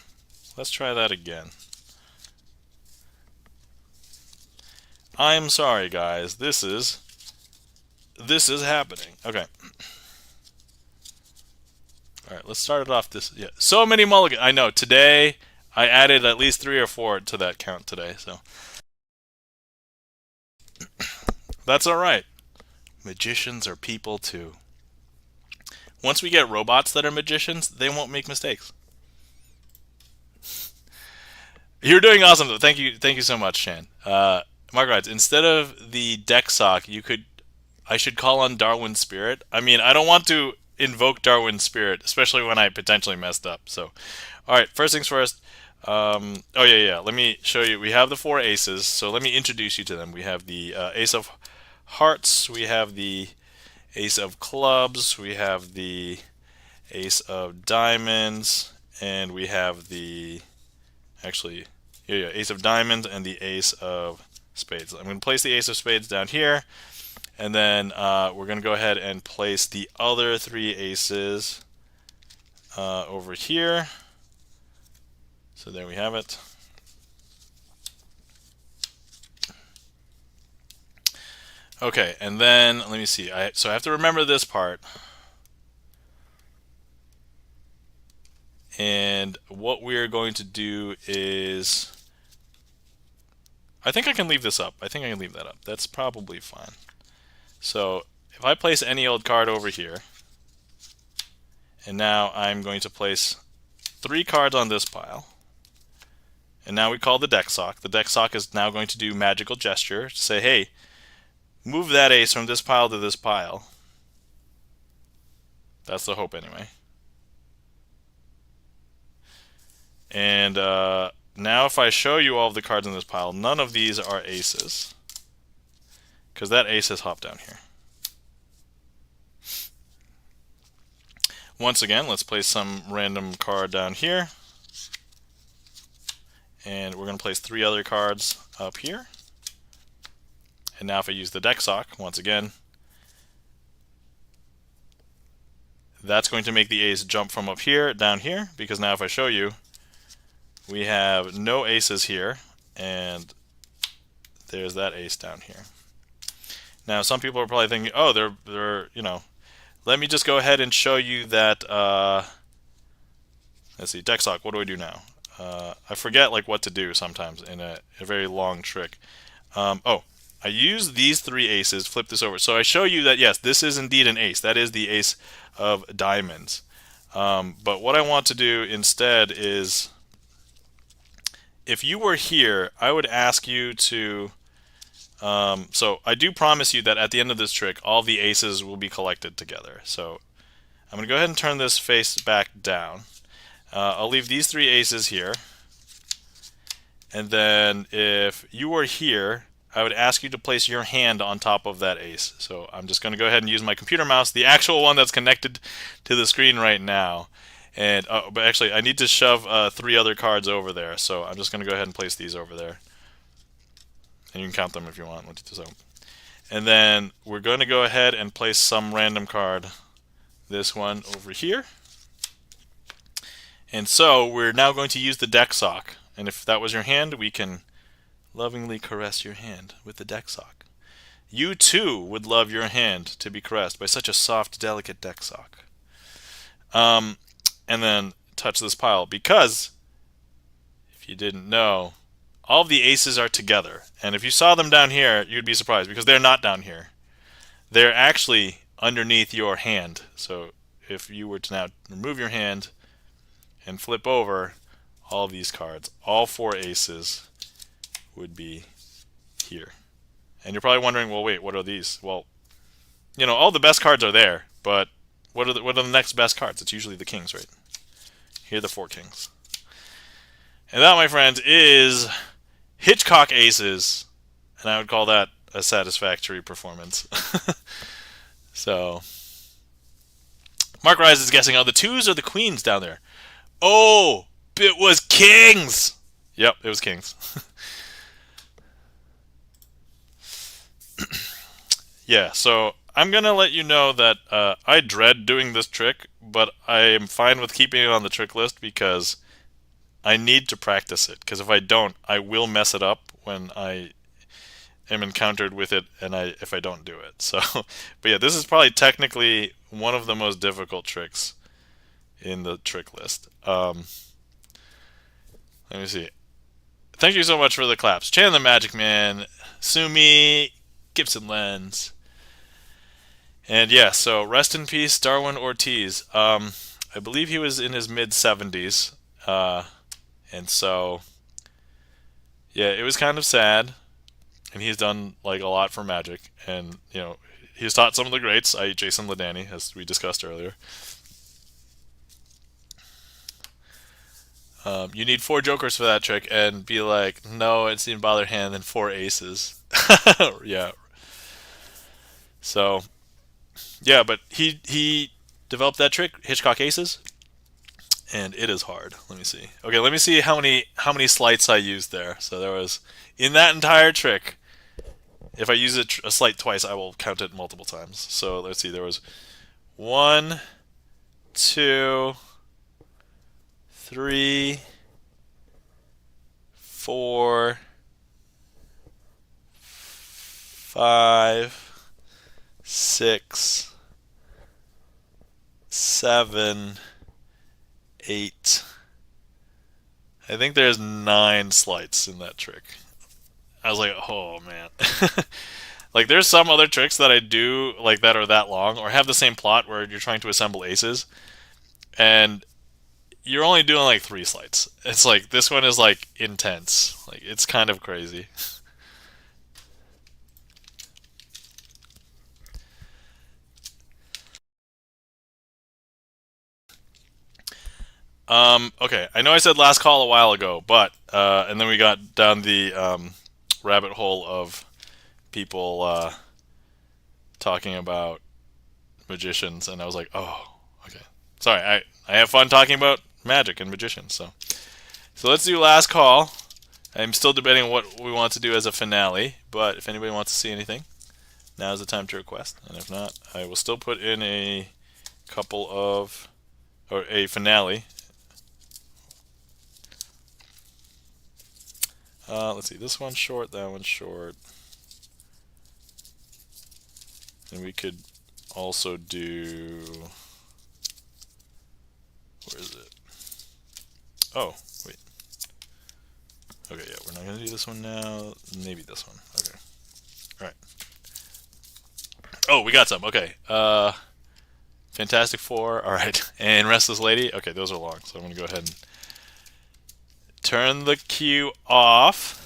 let's try that again. I'm sorry, guys. This is happening. Okay. All right, let's start it off this. Yeah, so many mulligans. I know. Today, I added at least 3 or 4 to that count today. So. That's all right. Magicians are people too. Once we get robots that are magicians, they won't make mistakes. You're doing awesome though. Thank you so much, Shan. Mark writes, instead of the deck sock, I should call on Darwin's spirit. I mean, I don't want to invoke Darwin's spirit, especially when I potentially messed up. So, all right, first things first. Oh yeah. Let me show you. We have the four aces, so let me introduce you to them. We have the ace of hearts. We have the ace of clubs. We have the ace of diamonds, and we have the actually ace of diamonds and the ace of spades. I'm going to place the ace of spades down here, and then we're going to go ahead and place the other three aces over here. So there we have it. Okay, and then let me see. So I have to remember this part. And what we're going to do is, I think I can leave this up. I think I can leave that up. That's probably fine. So if I place any old card over here, and now I'm going to place 3 cards on this pile, and now we call the deck sock. The deck sock is now going to do magical gesture to say, hey, move that ace from this pile to this pile. That's the hope anyway. And now if I show you all of the cards in this pile, none of these are aces, because that ace has hopped down here. Once again, let's place some random card down here. And we're going to place 3 other cards up here. And now if I use the deck sock, once again, that's going to make the ace jump from up here down here, because now if I show you, we have no aces here, and there's that ace down here. Now some people are probably thinking, oh, they're let me just go ahead and show you that. Let's see, deck sock. What do I do now? I forget what to do sometimes in a very long trick. Oh, I use these 3 aces. Flip this over. So I show you that yes, this is indeed an ace. That is the ace of diamonds. But what I want to do instead is, if you were here, I would ask you to. So I do promise you that at the end of this trick, all the aces will be collected together. So I'm going to go ahead and turn this face back down. I'll leave these 3 aces here. And then if you were here, I would ask you to place your hand on top of that ace. So I'm just going to go ahead and use my computer mouse, the actual one that's connected to the screen right now. And but actually, I need to shove 3 other cards over there. So I'm just going to go ahead and place these over there. And you can count them if you want. And then we're going to go ahead and place some random card, this one over here. And so we're now going to use the deck sock. And if that was your hand, we can lovingly caress your hand with the deck sock. You too would love your hand to be caressed by such a soft, delicate deck sock. And then touch this pile, because if you didn't know, all of the aces are together. And if you saw them down here, you'd be surprised, because they're not down here. They're actually underneath your hand. So if you were to now remove your hand and flip over, all of these cards, all 4 aces, would be here. And you're probably wondering, well, wait, what are these? Well, all the best cards are there, but what are the next best cards? It's usually the kings, right? Here are the 4 kings. And that, my friends, is Hitchcock aces. And I would call that a satisfactory performance. So, Mark Rise is guessing, the 2s or the queens down there? Oh, it was kings! Yep, it was kings. Yeah, so I'm going to let you know that I dread doing this trick, but I am fine with keeping it on the trick list because I need to practice it. Because if I don't, I will mess it up when I am encountered with it, and if I don't do it. So, but yeah, this is probably technically one of the most difficult tricks in the trick list. Let me see. Thank you so much for the claps. Chan the Magic Man, Sumi, Gibson lens. And yeah, so rest in peace, Darwin Ortiz. I believe he was in his mid 70s, and so yeah, it was kind of sad. And he's done like a lot for Magic, and he's taught some of the greats, i.e., Jason Ladany, as we discussed earlier. You need 4 jokers for that trick, and be like, no, it's the unbothered hand, and 4 aces. Yeah. So yeah, but he developed that trick, Hitchcock aces, and it is hard. Let me see. Okay, let me see how many sleights I used there. So there was in that entire trick. If I use a sleight twice, I will count it multiple times. So let's see. There was 1, 2, 3, 4, 5, 6, 7, 8. I think there's 9 sleights in that trick. I was like, oh man. Like there's some other tricks that I do like that are that long or have the same plot where you're trying to assemble aces and you're only doing like 3 sleights. It's like this one is like intense. Like it's kind of crazy. Okay, I know I said last call a while ago, but and then we got down the rabbit hole of people talking about magicians, and I was like, oh, okay. Sorry, I have fun talking about magic and magicians, so let's do last call. I'm still debating what we want to do as a finale, but if anybody wants to see anything, now is the time to request, and if not, I will still put in a couple of, or a finale. Let's see, this one's short, that one's short. And we could also do, where is it? Oh, wait. Okay, yeah, we're not going to do this one now. Maybe this one. Okay. Alright. Oh, we got some. Okay. Fantastic Four. Alright. And Restless Lady. Okay, those are long, so I'm going to go ahead and turn the queue off.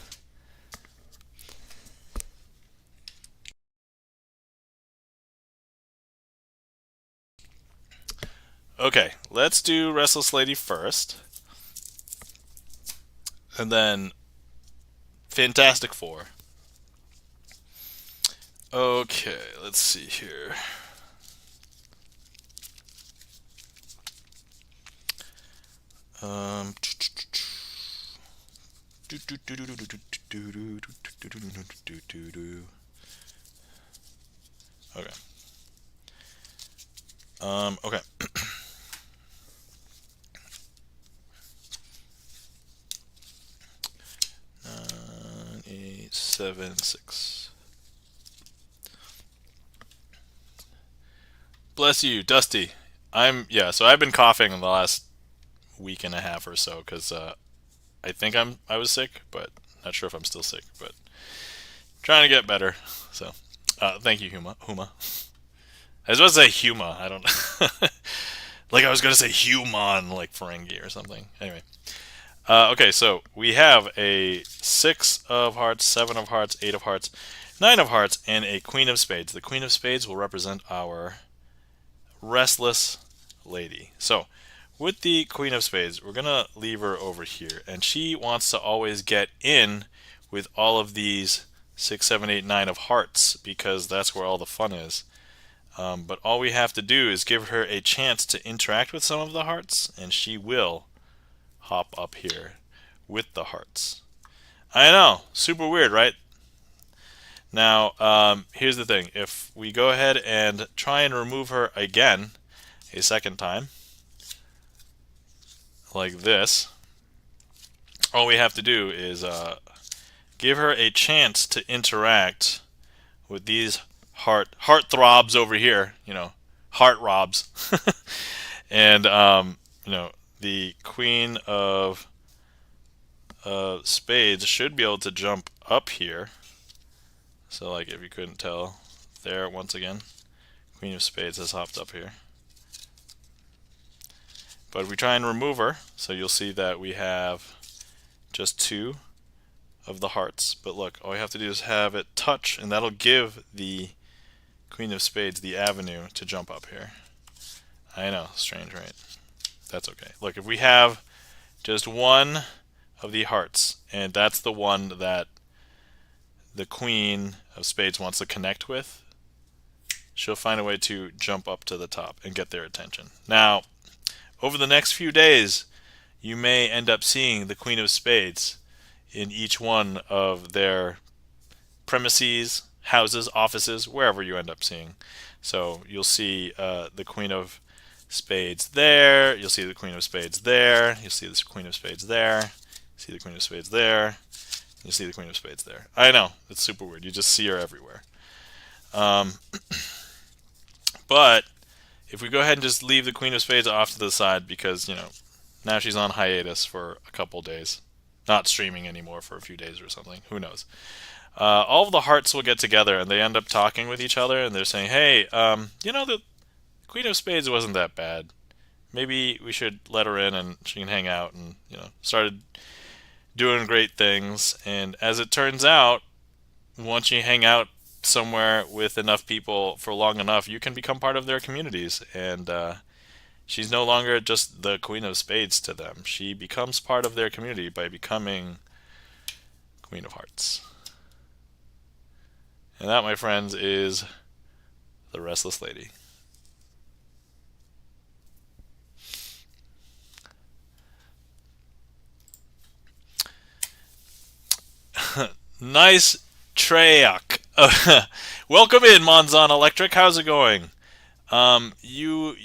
Okay, let's do Restless Lady first. And then Fantastic Four. Okay, let's see here. Okay. Okay. 9, 8, 7, 6. Bless you, Dusty. So I've been coughing in the last week and a half or so because I think I was sick, but not sure if I'm still sick, but trying to get better. So thank you, Huma. I was about to say Huma. I don't like I was going to say human, like Ferengi or something. Anyway. Okay, so we have a 6 of hearts, 7 of hearts, 8 of hearts, 9 of hearts, and a Queen of Spades. The Queen of Spades will represent our Restless Lady. So, with the Queen of Spades, we're going to leave her over here, and she wants to always get in with all of these 6, 7, 8, 9 of hearts, because that's where all the fun is. But all we have to do is give her a chance to interact with some of the hearts, and she will hop up here with the hearts. I know, super weird, right? Now, here's the thing. If we go ahead and try and remove her again a second time, like this, all we have to do is give her a chance to interact with these heart throbs over here, heart robs. And, the Queen of Spades should be able to jump up here So like if you couldn't tell, there once again, Queen of Spades has hopped up here. But if we try and remove her, so you'll see that we have just 2 of the hearts. But look, all we have to do is have it touch, and that'll give the Queen of Spades the avenue to jump up here. I know, strange, right? That's okay. Look, if we have just 1 of the hearts, and that's the one that the Queen of Spades wants to connect with, she'll find a way to jump up to the top and get their attention. Now, over the next few days, you may end up seeing the Queen of Spades in each one of their premises, houses, offices, wherever you end up seeing. So you'll see the Queen of Spades there, you'll see the Queen of Spades there, you'll see the Queen of Spades there, see the Queen of Spades there, you see the Queen of Spades there. I know, it's super weird. You just see her everywhere. But if we go ahead and just leave the Queen of Spades off to the side because, you know, now she's on hiatus for a couple days. Not streaming anymore for a few days or something. Who knows? All of the hearts will get together and they end up talking with each other and they're saying, hey, you know, the Queen of Spades wasn't that bad. Maybe we should let her in and she can hang out, and, you know, started doing great things. And as it turns out, once you hang out somewhere with enough people for long enough, you can become part of their communities, and she's no longer just the Queen of Spades to them. She becomes part of their community by becoming Queen of Hearts. And that, my friends, is the Restless Lady. Nice Treyok. Welcome in, Monzon Electric. How's it going? You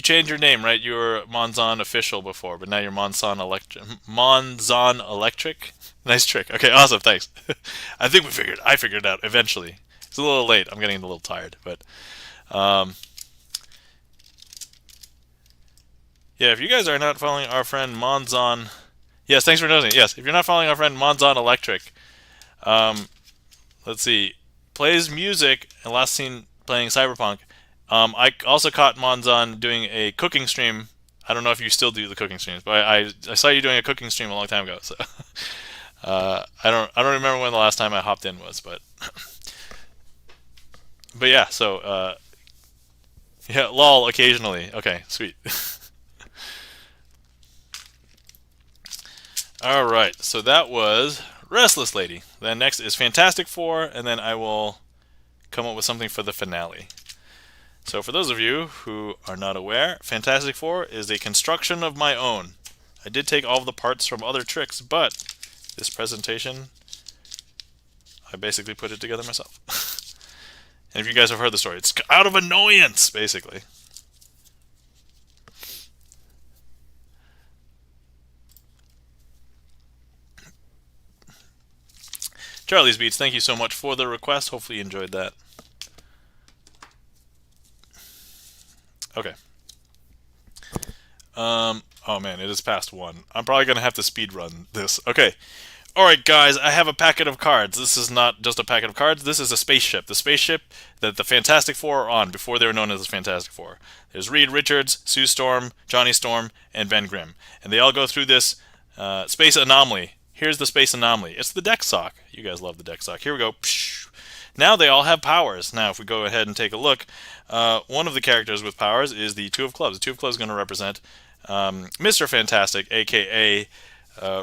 changed your name, right? You were Monzon Official before, but now you're Monzon Electric. Monzon Electric. Nice trick. Okay, awesome. Thanks. I think I figured it out eventually. It's a little late. I'm getting a little tired, but yeah. If you guys are not following our friend Monzon, yes, thanks for noticing. Yes, if you're not following our friend Monzon Electric, let's see, plays music and last seen playing Cyberpunk. I also caught Monzon doing a cooking stream. I don't know if you still do the cooking streams, but I saw you doing a cooking stream a long time ago. So I don't remember when the last time I hopped in was, but yeah. So yeah, lol occasionally. Okay, sweet. All right, so that was Restless Lady. Then next is Fantastic Four, and then I will come up with something for the finale. So for those of you who are not aware, Fantastic Four is a construction of my own. I did take all of the parts from other tricks, but this presentation, I basically put it together myself. And if you guys have heard the story, it's out of annoyance, basically. Charlie's Beats, thank you so much for the request. Hopefully you enjoyed that. Okay. Oh man, it is past 1. I'm probably going to have to speed run this. Okay. Alright guys, I have a packet of cards. This is not just a packet of cards, this is a spaceship. The spaceship that the Fantastic Four are on before they were known as the Fantastic Four. There's Reed Richards, Sue Storm, Johnny Storm, and Ben Grimm. And they all go through this space anomaly. Here's the space anomaly. It's the deck sock. You guys love the deck sock. Here we go. Now they all have powers. Now if we go ahead and take a look, one of the characters with powers is the Two of Clubs. The Two of Clubs is going to represent Mr. Fantastic, aka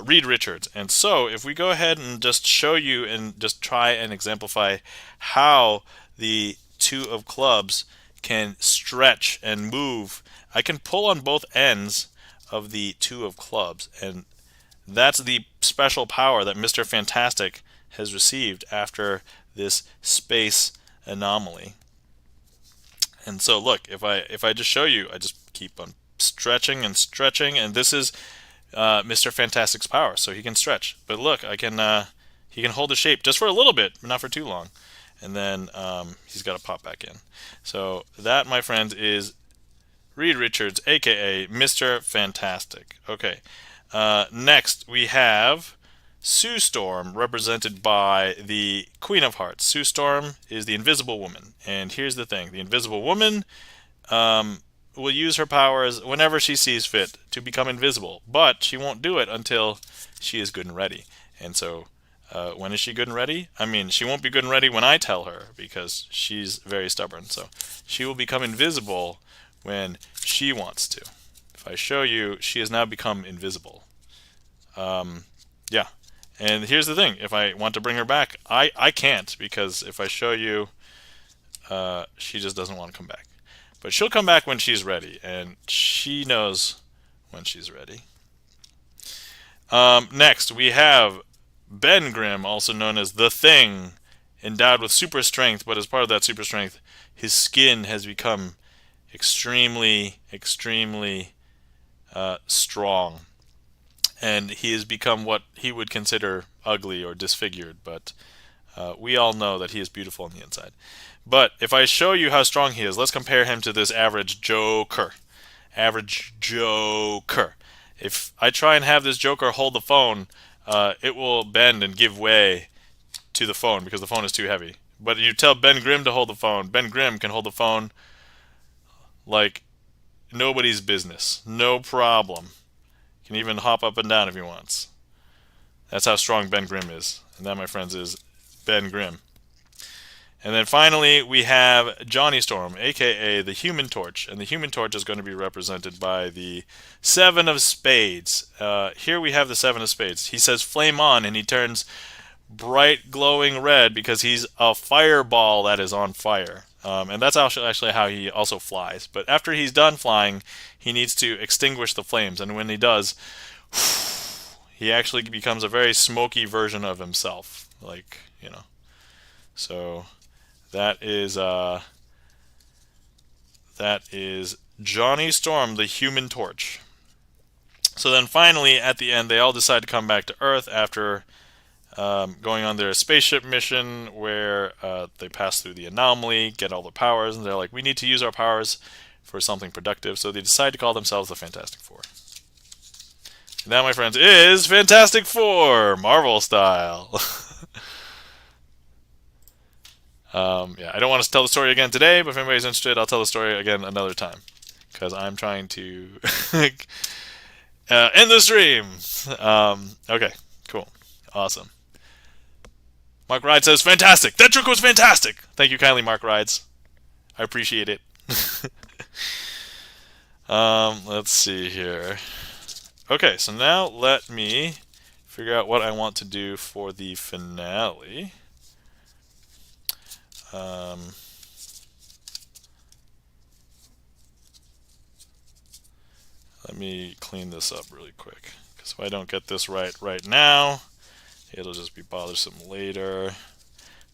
Reed Richards. And so if we go ahead and just show you and just try and exemplify how the Two of Clubs can stretch and move, I can pull on both ends of the Two of Clubs, and that's the special power that Mr. Fantastic has received after this space anomaly. And so look, if I just show you, I just keep on stretching and stretching, and this is Mr. Fantastic's power, so he can stretch. But look, he can hold the shape just for a little bit, but not for too long. And then he's got to pop back in. So that, my friends, is Reed Richards, aka Mr. Fantastic. Okay. Next we have Sue Storm, represented by the Queen of Hearts. Sue Storm is the Invisible Woman. And here's the thing. The Invisible Woman will use her powers whenever she sees fit to become invisible. But she won't do it until she is good and ready. And so, when is she good and ready? I mean, she won't be good and ready when I tell her, because she's very stubborn. So she will become invisible when she wants to. If I show you, she has now become invisible. Yeah. And here's the thing. If I want to bring her back, I can't, because if I show you, she just doesn't want to come back. But she'll come back when she's ready, and she knows when she's ready. Next, we have Ben Grimm, also known as the Thing, endowed with super strength, but as part of that super strength, his skin has become extremely, extremely strong. And he has become what he would consider ugly or disfigured, but we all know that he is beautiful on the inside. But if I show you how strong he is, let's compare him to this average Joker. Average Joker. If I try and have this Joker hold the phone, it will bend and give way to the phone because the phone is too heavy. But you tell Ben Grimm to hold the phone, Ben Grimm can hold the phone like nobody's business. No problem. Can even hop up and down if he wants. That's how strong Ben Grimm is. And that, my friends, is Ben Grimm. And then finally, we have Johnny Storm, aka the Human Torch. And the Human Torch is going to be represented by the Seven of Spades. Here we have the Seven of Spades. He says flame on, and he turns bright glowing red because he's a fireball that is on fire. And that's actually how he also flies. But after he's done flying, he needs to extinguish the flames. And when he does, he actually becomes a very smoky version of himself. Like, you know. So that is Johnny Storm, the Human Torch. So then finally, at the end, they all decide to come back to Earth after going on their spaceship mission where they pass through the anomaly, get all the powers, and they're like, we need to use our powers for something productive. So they decide to call themselves the Fantastic Four. And that, my friends, is Fantastic Four, Marvel style. Yeah, I don't want to tell the story again today, but if anybody's interested, I'll tell the story again another time. Because I'm trying to end the stream. Okay, cool. Awesome. Mark Rides says, fantastic! That trick was fantastic! Thank you kindly, Mark Rides. I appreciate it. Let's see here. Okay, so now let me figure out what I want to do for the finale. Let me clean this up really quick, because if I don't get this right now, it'll just be bothersome later.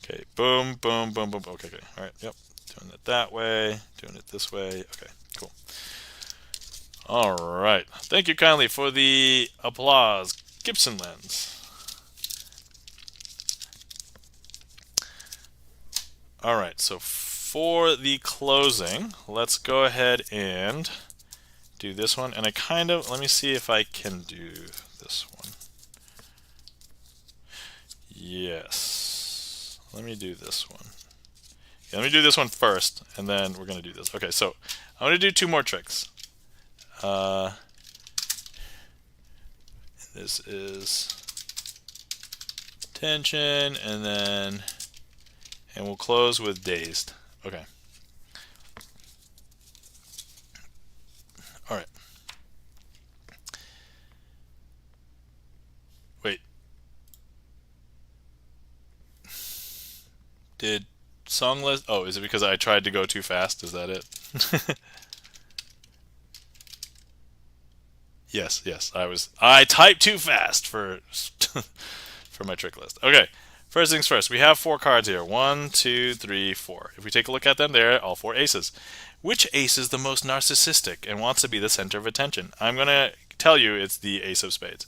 Okay, boom, boom, boom, boom. Okay, all right, yep. Doing it that way, doing it this way. Okay, cool. All right. Thank you kindly for the applause, Gibson Lens. All right, so for the closing, let's go ahead and do this one. And let me see if I can do this one. Yes. Let me do this one. Okay, let me do this one first, and then we're going to do this. Okay, so I'm going to do two more tricks. This is tension, and we'll close with dazed. Okay. All right. Wait. Did Songlist? Oh, is it because I tried to go too fast? Is that it? Yes. I typed too fast for for my trick list. Okay. First things first, we have 4 cards here. 1, 2, 3, 4. If we take a look at them, they're all 4 aces. Which ace is the most narcissistic and wants to be the center of attention? I'm going to tell you it's the Ace of Spades.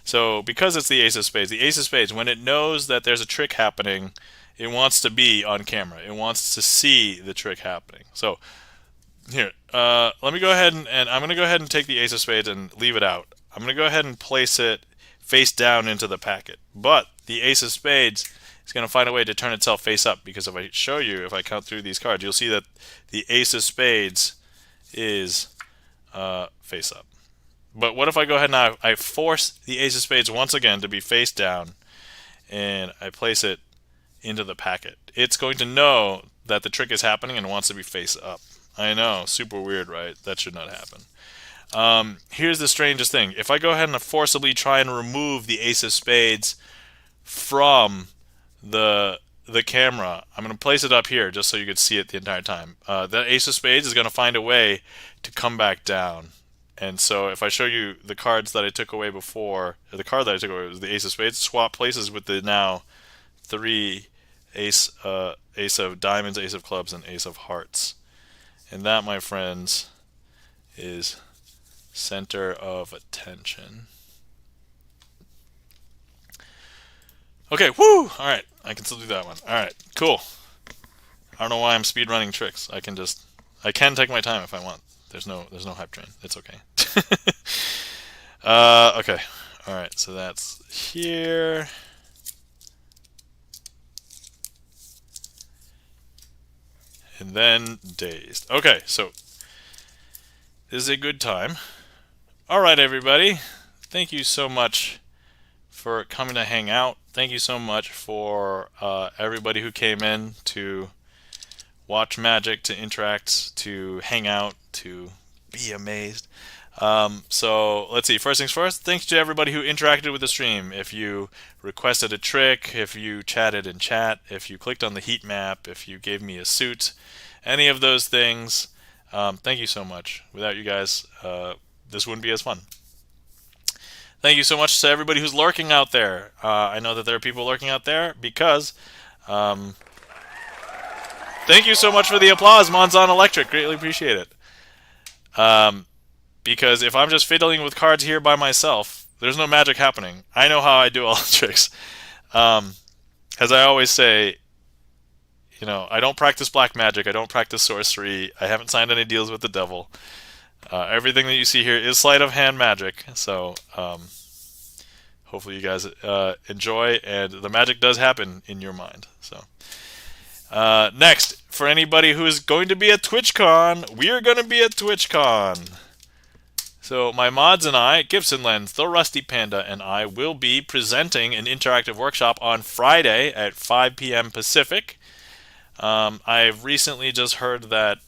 So because it's the Ace of Spades, when it knows that there's a trick happening, it wants to be on camera. It wants to see the trick happening. So here, let me go ahead and I'm going to go ahead and take the Ace of Spades and leave it out. I'm going to go ahead and place it face down into the packet. But the ace of spades is going to find a way to turn itself face up, because if I show you, if I count through these cards, you'll see that the ace of spades is face up. But what if I go ahead and I force the ace of spades once again to be face down, and I place it into the packet? It's going to know that the trick is happening and wants to be face up. I know, super weird, right? That should not happen. Here's the strangest thing. If I go ahead and forcibly try and remove the ace of spades from the camera, I'm going to place it up here just so you could see it the entire time. That ace of spades is going to find a way to come back down. And so if I show you the cards that I took away before, the card that I took away was the ace of spades, swap places with the now 3 ace of diamonds, ace of clubs, and ace of hearts. And that, my friends, is center of attention. Okay, woo! Alright, I can still do that one. Alright, cool. I don't know why I'm speedrunning tricks. I can take my time if I want. There's no hype train. It's okay. Okay. Alright, so that's here. And then dazed. Okay, so this is a good time. Alright, everybody. Thank you so much for coming to hang out. Thank you so much for everybody who came in to watch magic, to interact, to hang out, to be amazed. So let's see. First things first, thanks to everybody who interacted with the stream. If you requested a trick, if you chatted in chat, if you clicked on the heat map, if you gave me a suit, any of those things, thank you so much. Without you guys, this wouldn't be as fun. Thank you so much to everybody who's lurking out there. I know that there are people lurking out there because... thank you so much for the applause, Monzon Electric. Greatly appreciate it. Because if I'm just fiddling with cards here by myself, there's no magic happening. I know how I do all the tricks. As I always say, you know, I don't practice black magic. I don't practice sorcery. I haven't signed any deals with the devil. Everything that you see here is sleight of hand magic. So hopefully you guys enjoy, and the magic does happen in your mind. So next, for anybody who is going to be at TwitchCon, we are going to be at TwitchCon. So my mods and I, Gibson Lens, The Rusty Panda, and I will be presenting an interactive workshop on Friday at 5 p.m. Pacific. I've recently just heard that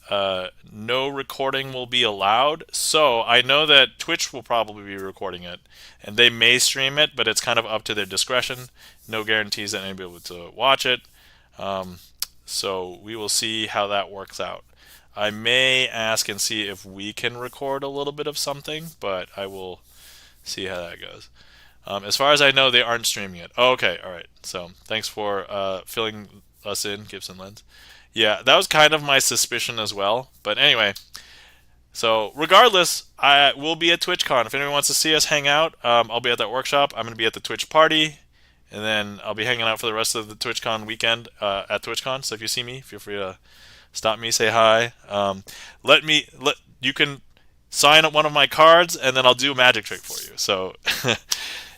no recording will be allowed, so I know that Twitch will probably be recording it, and they may stream it, but it's kind of up to their discretion. No guarantees that anybody will be able to watch it. So we will see how that works out. I may ask and see if we can record a little bit of something, but I will see how that goes. As far as I know, they aren't streaming it. Oh, okay, all right. So thanks for filling us in, Gibson Lens. Yeah, that was kind of my suspicion as well. But anyway, so regardless, I will be at TwitchCon. If anyone wants to see us hang out, I'll be at that workshop. I'm going to be at the Twitch party. And then I'll be hanging out for the rest of the TwitchCon weekend at TwitchCon. So if you see me, feel free to stop me, say hi. You can sign up one of my cards, and then I'll do a magic trick for you. So,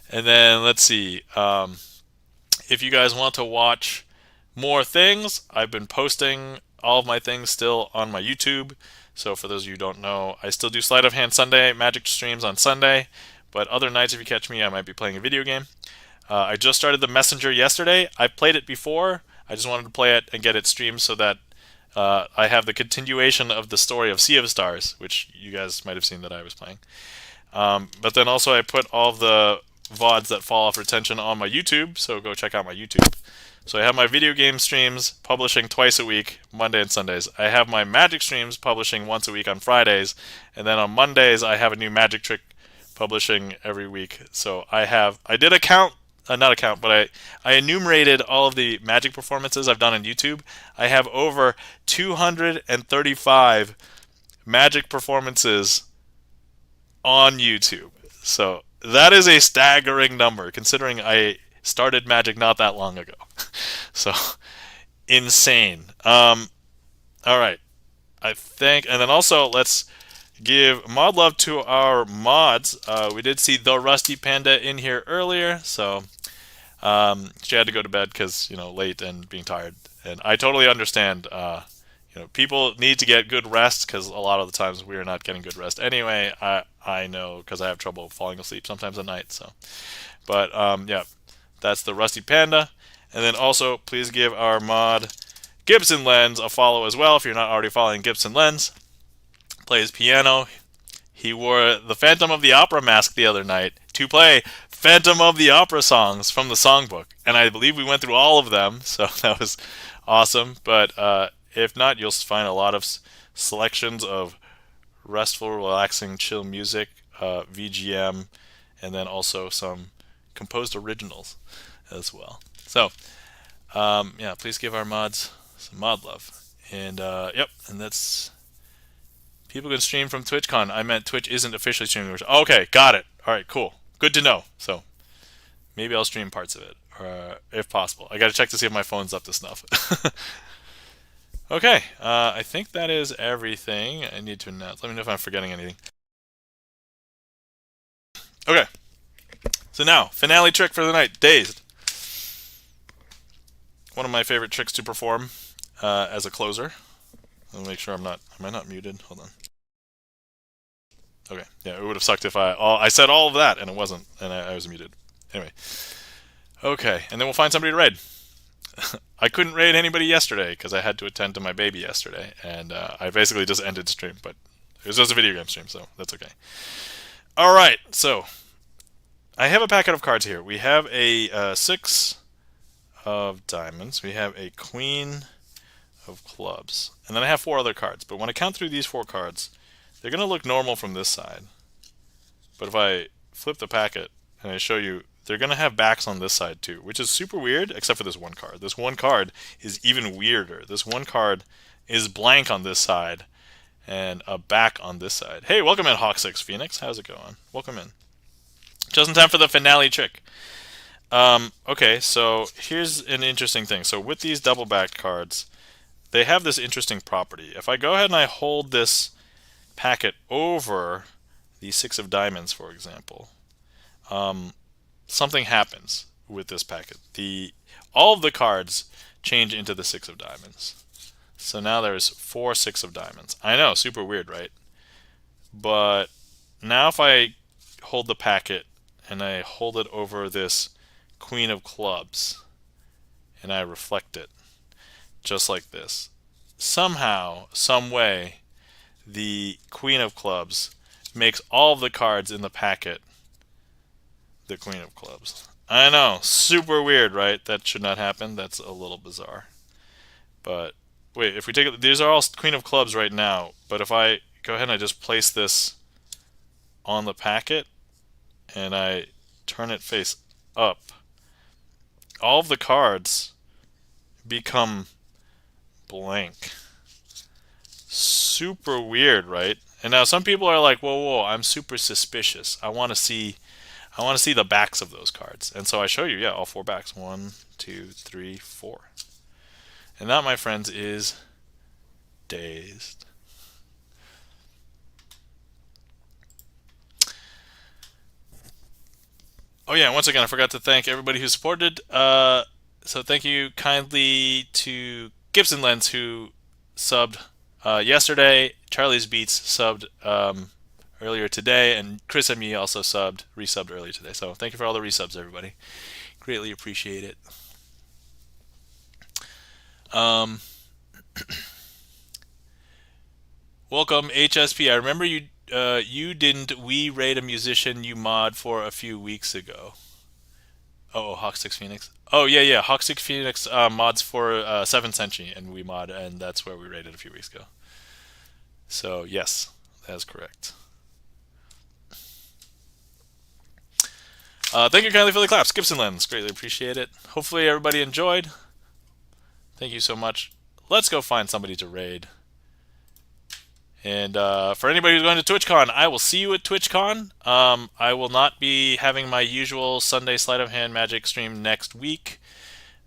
and then let's see. If you guys want to watch more things, I've been posting all of my things still on my YouTube. So for those of you who don't know, I still do Sleight of Hand Sunday, magic streams on Sunday. But other nights, if you catch me, I might be playing a video game. I just started the Messenger yesterday. I played it before. I just wanted to play it and get it streamed so that I have the continuation of the story of Sea of Stars, which you guys might have seen that I was playing. But then also I put all of the VODs that fall off retention on my YouTube, so go check out my YouTube. So I have my video game streams publishing twice a week, Monday and Sundays. I have my magic streams publishing once a week on Fridays, and then on Mondays I have a new magic trick publishing every week. So I did a count. Not a count, but I enumerated all of the magic performances I've done on YouTube. I have over 235 magic performances on YouTube. So that is a staggering number, considering I started magic not that long ago. So insane. All right. I think, and then also let's give mod love to our mods. We did see the Rusty Panda in here earlier, so she had to go to bed because late and being tired, and I totally understand. People need to get good rest because a lot of the times we are not getting good rest. Anyway, I know because I have trouble falling asleep sometimes at night. So, but yeah, that's the Rusty Panda, and then also please give our mod Gibson Lens a follow as well if you're not already following Gibson Lens. Plays piano. He wore the Phantom of the Opera mask the other night to play Phantom of the Opera songs from the songbook, and I believe we went through all of them, so that was awesome. But if not, you'll find a lot of selections of restful, relaxing, chill music, VGM, and then also some composed originals as well. So, yeah, please give our mods some mod love. And yep, and that's people can stream from TwitchCon. I meant Twitch isn't officially streaming. Okay, got it. All right, cool. Good to know. So maybe I'll stream parts of it, or if possible. I got to check to see if my phone's up to snuff. Okay, I think that is everything I need to announce. Let me know if I'm forgetting anything. Okay, so now, finale trick for the night, Dazed. One of my favorite tricks to perform as a closer. I'll make sure am I not muted? Hold on. Okay, yeah, it would have sucked if I said all of that and it wasn't, and I was muted. Anyway, okay, and then we'll find somebody to raid. I couldn't raid anybody yesterday because I had to attend to my baby yesterday, and I basically just ended stream, but it was just a video game stream, so that's okay. All right, so I have a packet of cards here. We have a 6 of diamonds. We have a queen of clubs, and then I have 4 other cards. But when I count through these 4 cards, they're going to look normal from this side. But if I flip the packet and I show you, they're going to have backs on this side too, which is super weird, except for this one card. This one card is even weirder. This one card is blank on this side and a back on this side. Hey, welcome in, Hawk6 Phoenix. How's it going? Welcome in. Just in time for the finale trick. Okay, so here's an interesting thing. So with these double-backed cards, they have this interesting property. If I go ahead and I hold this packet over the 6 of diamonds, for example, something happens with this packet. All of the cards change into the 6 of diamonds. So now there's 4 6 of diamonds. I know, super weird, right? But now if I hold the packet and I hold it over this queen of clubs and I reflect it just like this, somehow, some way, the queen of clubs makes all of the cards in the packet the queen of clubs. I know, super weird, right? That should not happen. That's a little bizarre. But wait, if we take it, these are all queen of clubs right now, but if I go ahead and I just place this on the packet and I turn it face up, all of the cards become blank. Super weird, right? And now some people are like, whoa, I'm super suspicious. I want to see the backs of those cards. And so I show you, yeah, all 4 backs. 1, 2, 3, 4. And that, my friends, is Dazed. Oh yeah, once again, I forgot to thank everybody who supported. So thank you kindly to Gibson Lens, who subbed yesterday. Charlie's Beats subbed earlier today, and Chris M.E. also resubbed earlier today. So thank you for all the resubs, everybody. Greatly appreciate it. Welcome, HSP. I remember you didn't raid a musician you mod for a few weeks ago. Oh, Hawk6 Phoenix. Oh yeah, Hawk6 Phoenix mods for 7th Century, and we mod, and that's where we raided a few weeks ago. So yes, that is correct. Thank you kindly for the claps, Gibson Lens. Greatly appreciate it. Hopefully everybody enjoyed. Thank you so much. Let's go find somebody to raid. And for anybody who's going to TwitchCon, I will see you at TwitchCon. I will not be having my usual Sunday Sleight of Hand Magic stream next week.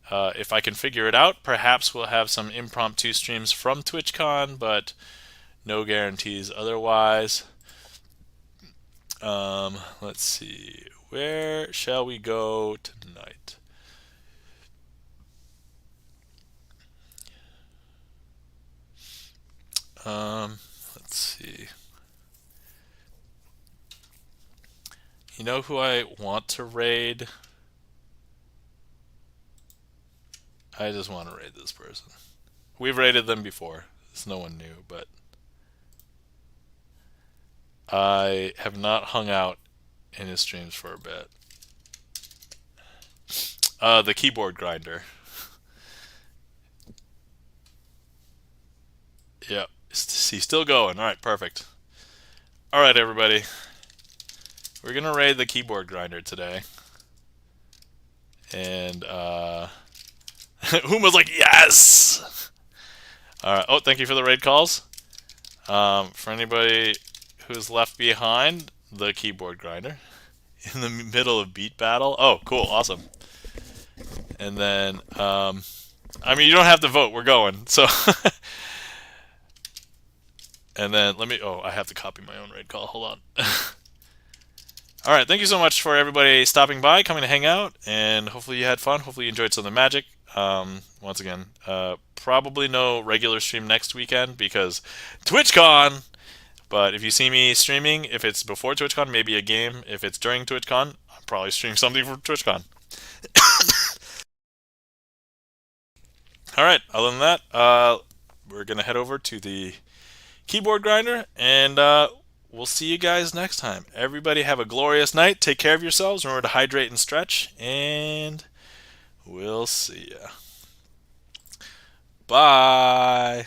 If I can figure it out, perhaps we'll have some impromptu streams from TwitchCon, but No guarantees otherwise. Let's see. Where shall we go tonight? Let's see. You know who I want to raid? I just want to raid this person. We've raided them before. It's no one new, but I have not hung out in his streams for a bit. The keyboard grinder. Yep. He's still going. All right, perfect. All right, everybody. We're going to raid the keyboard grinder today. And, Huma's like, yes! All right. Oh, thank you for the raid calls. For anybody who's left behind, the keyboard grinder. In the middle of beat battle. Oh, cool. Awesome. And then, I mean, you don't have to vote. We're going. So... And then I have to copy my own raid call. Hold on. All right. Thank you so much for everybody stopping by, coming to hang out, and hopefully you had fun. Hopefully you enjoyed some of the magic. Once again, probably no regular stream next weekend because TwitchCon. But if you see me streaming, if it's before TwitchCon, maybe a game. If it's during TwitchCon, I'll probably stream something for TwitchCon. All right. Other than that, we're going to head over to the keyboard grinder, and we'll see you guys next time. Everybody have a glorious night. Take care of yourselves. Remember to hydrate and stretch, and we'll see ya. Bye.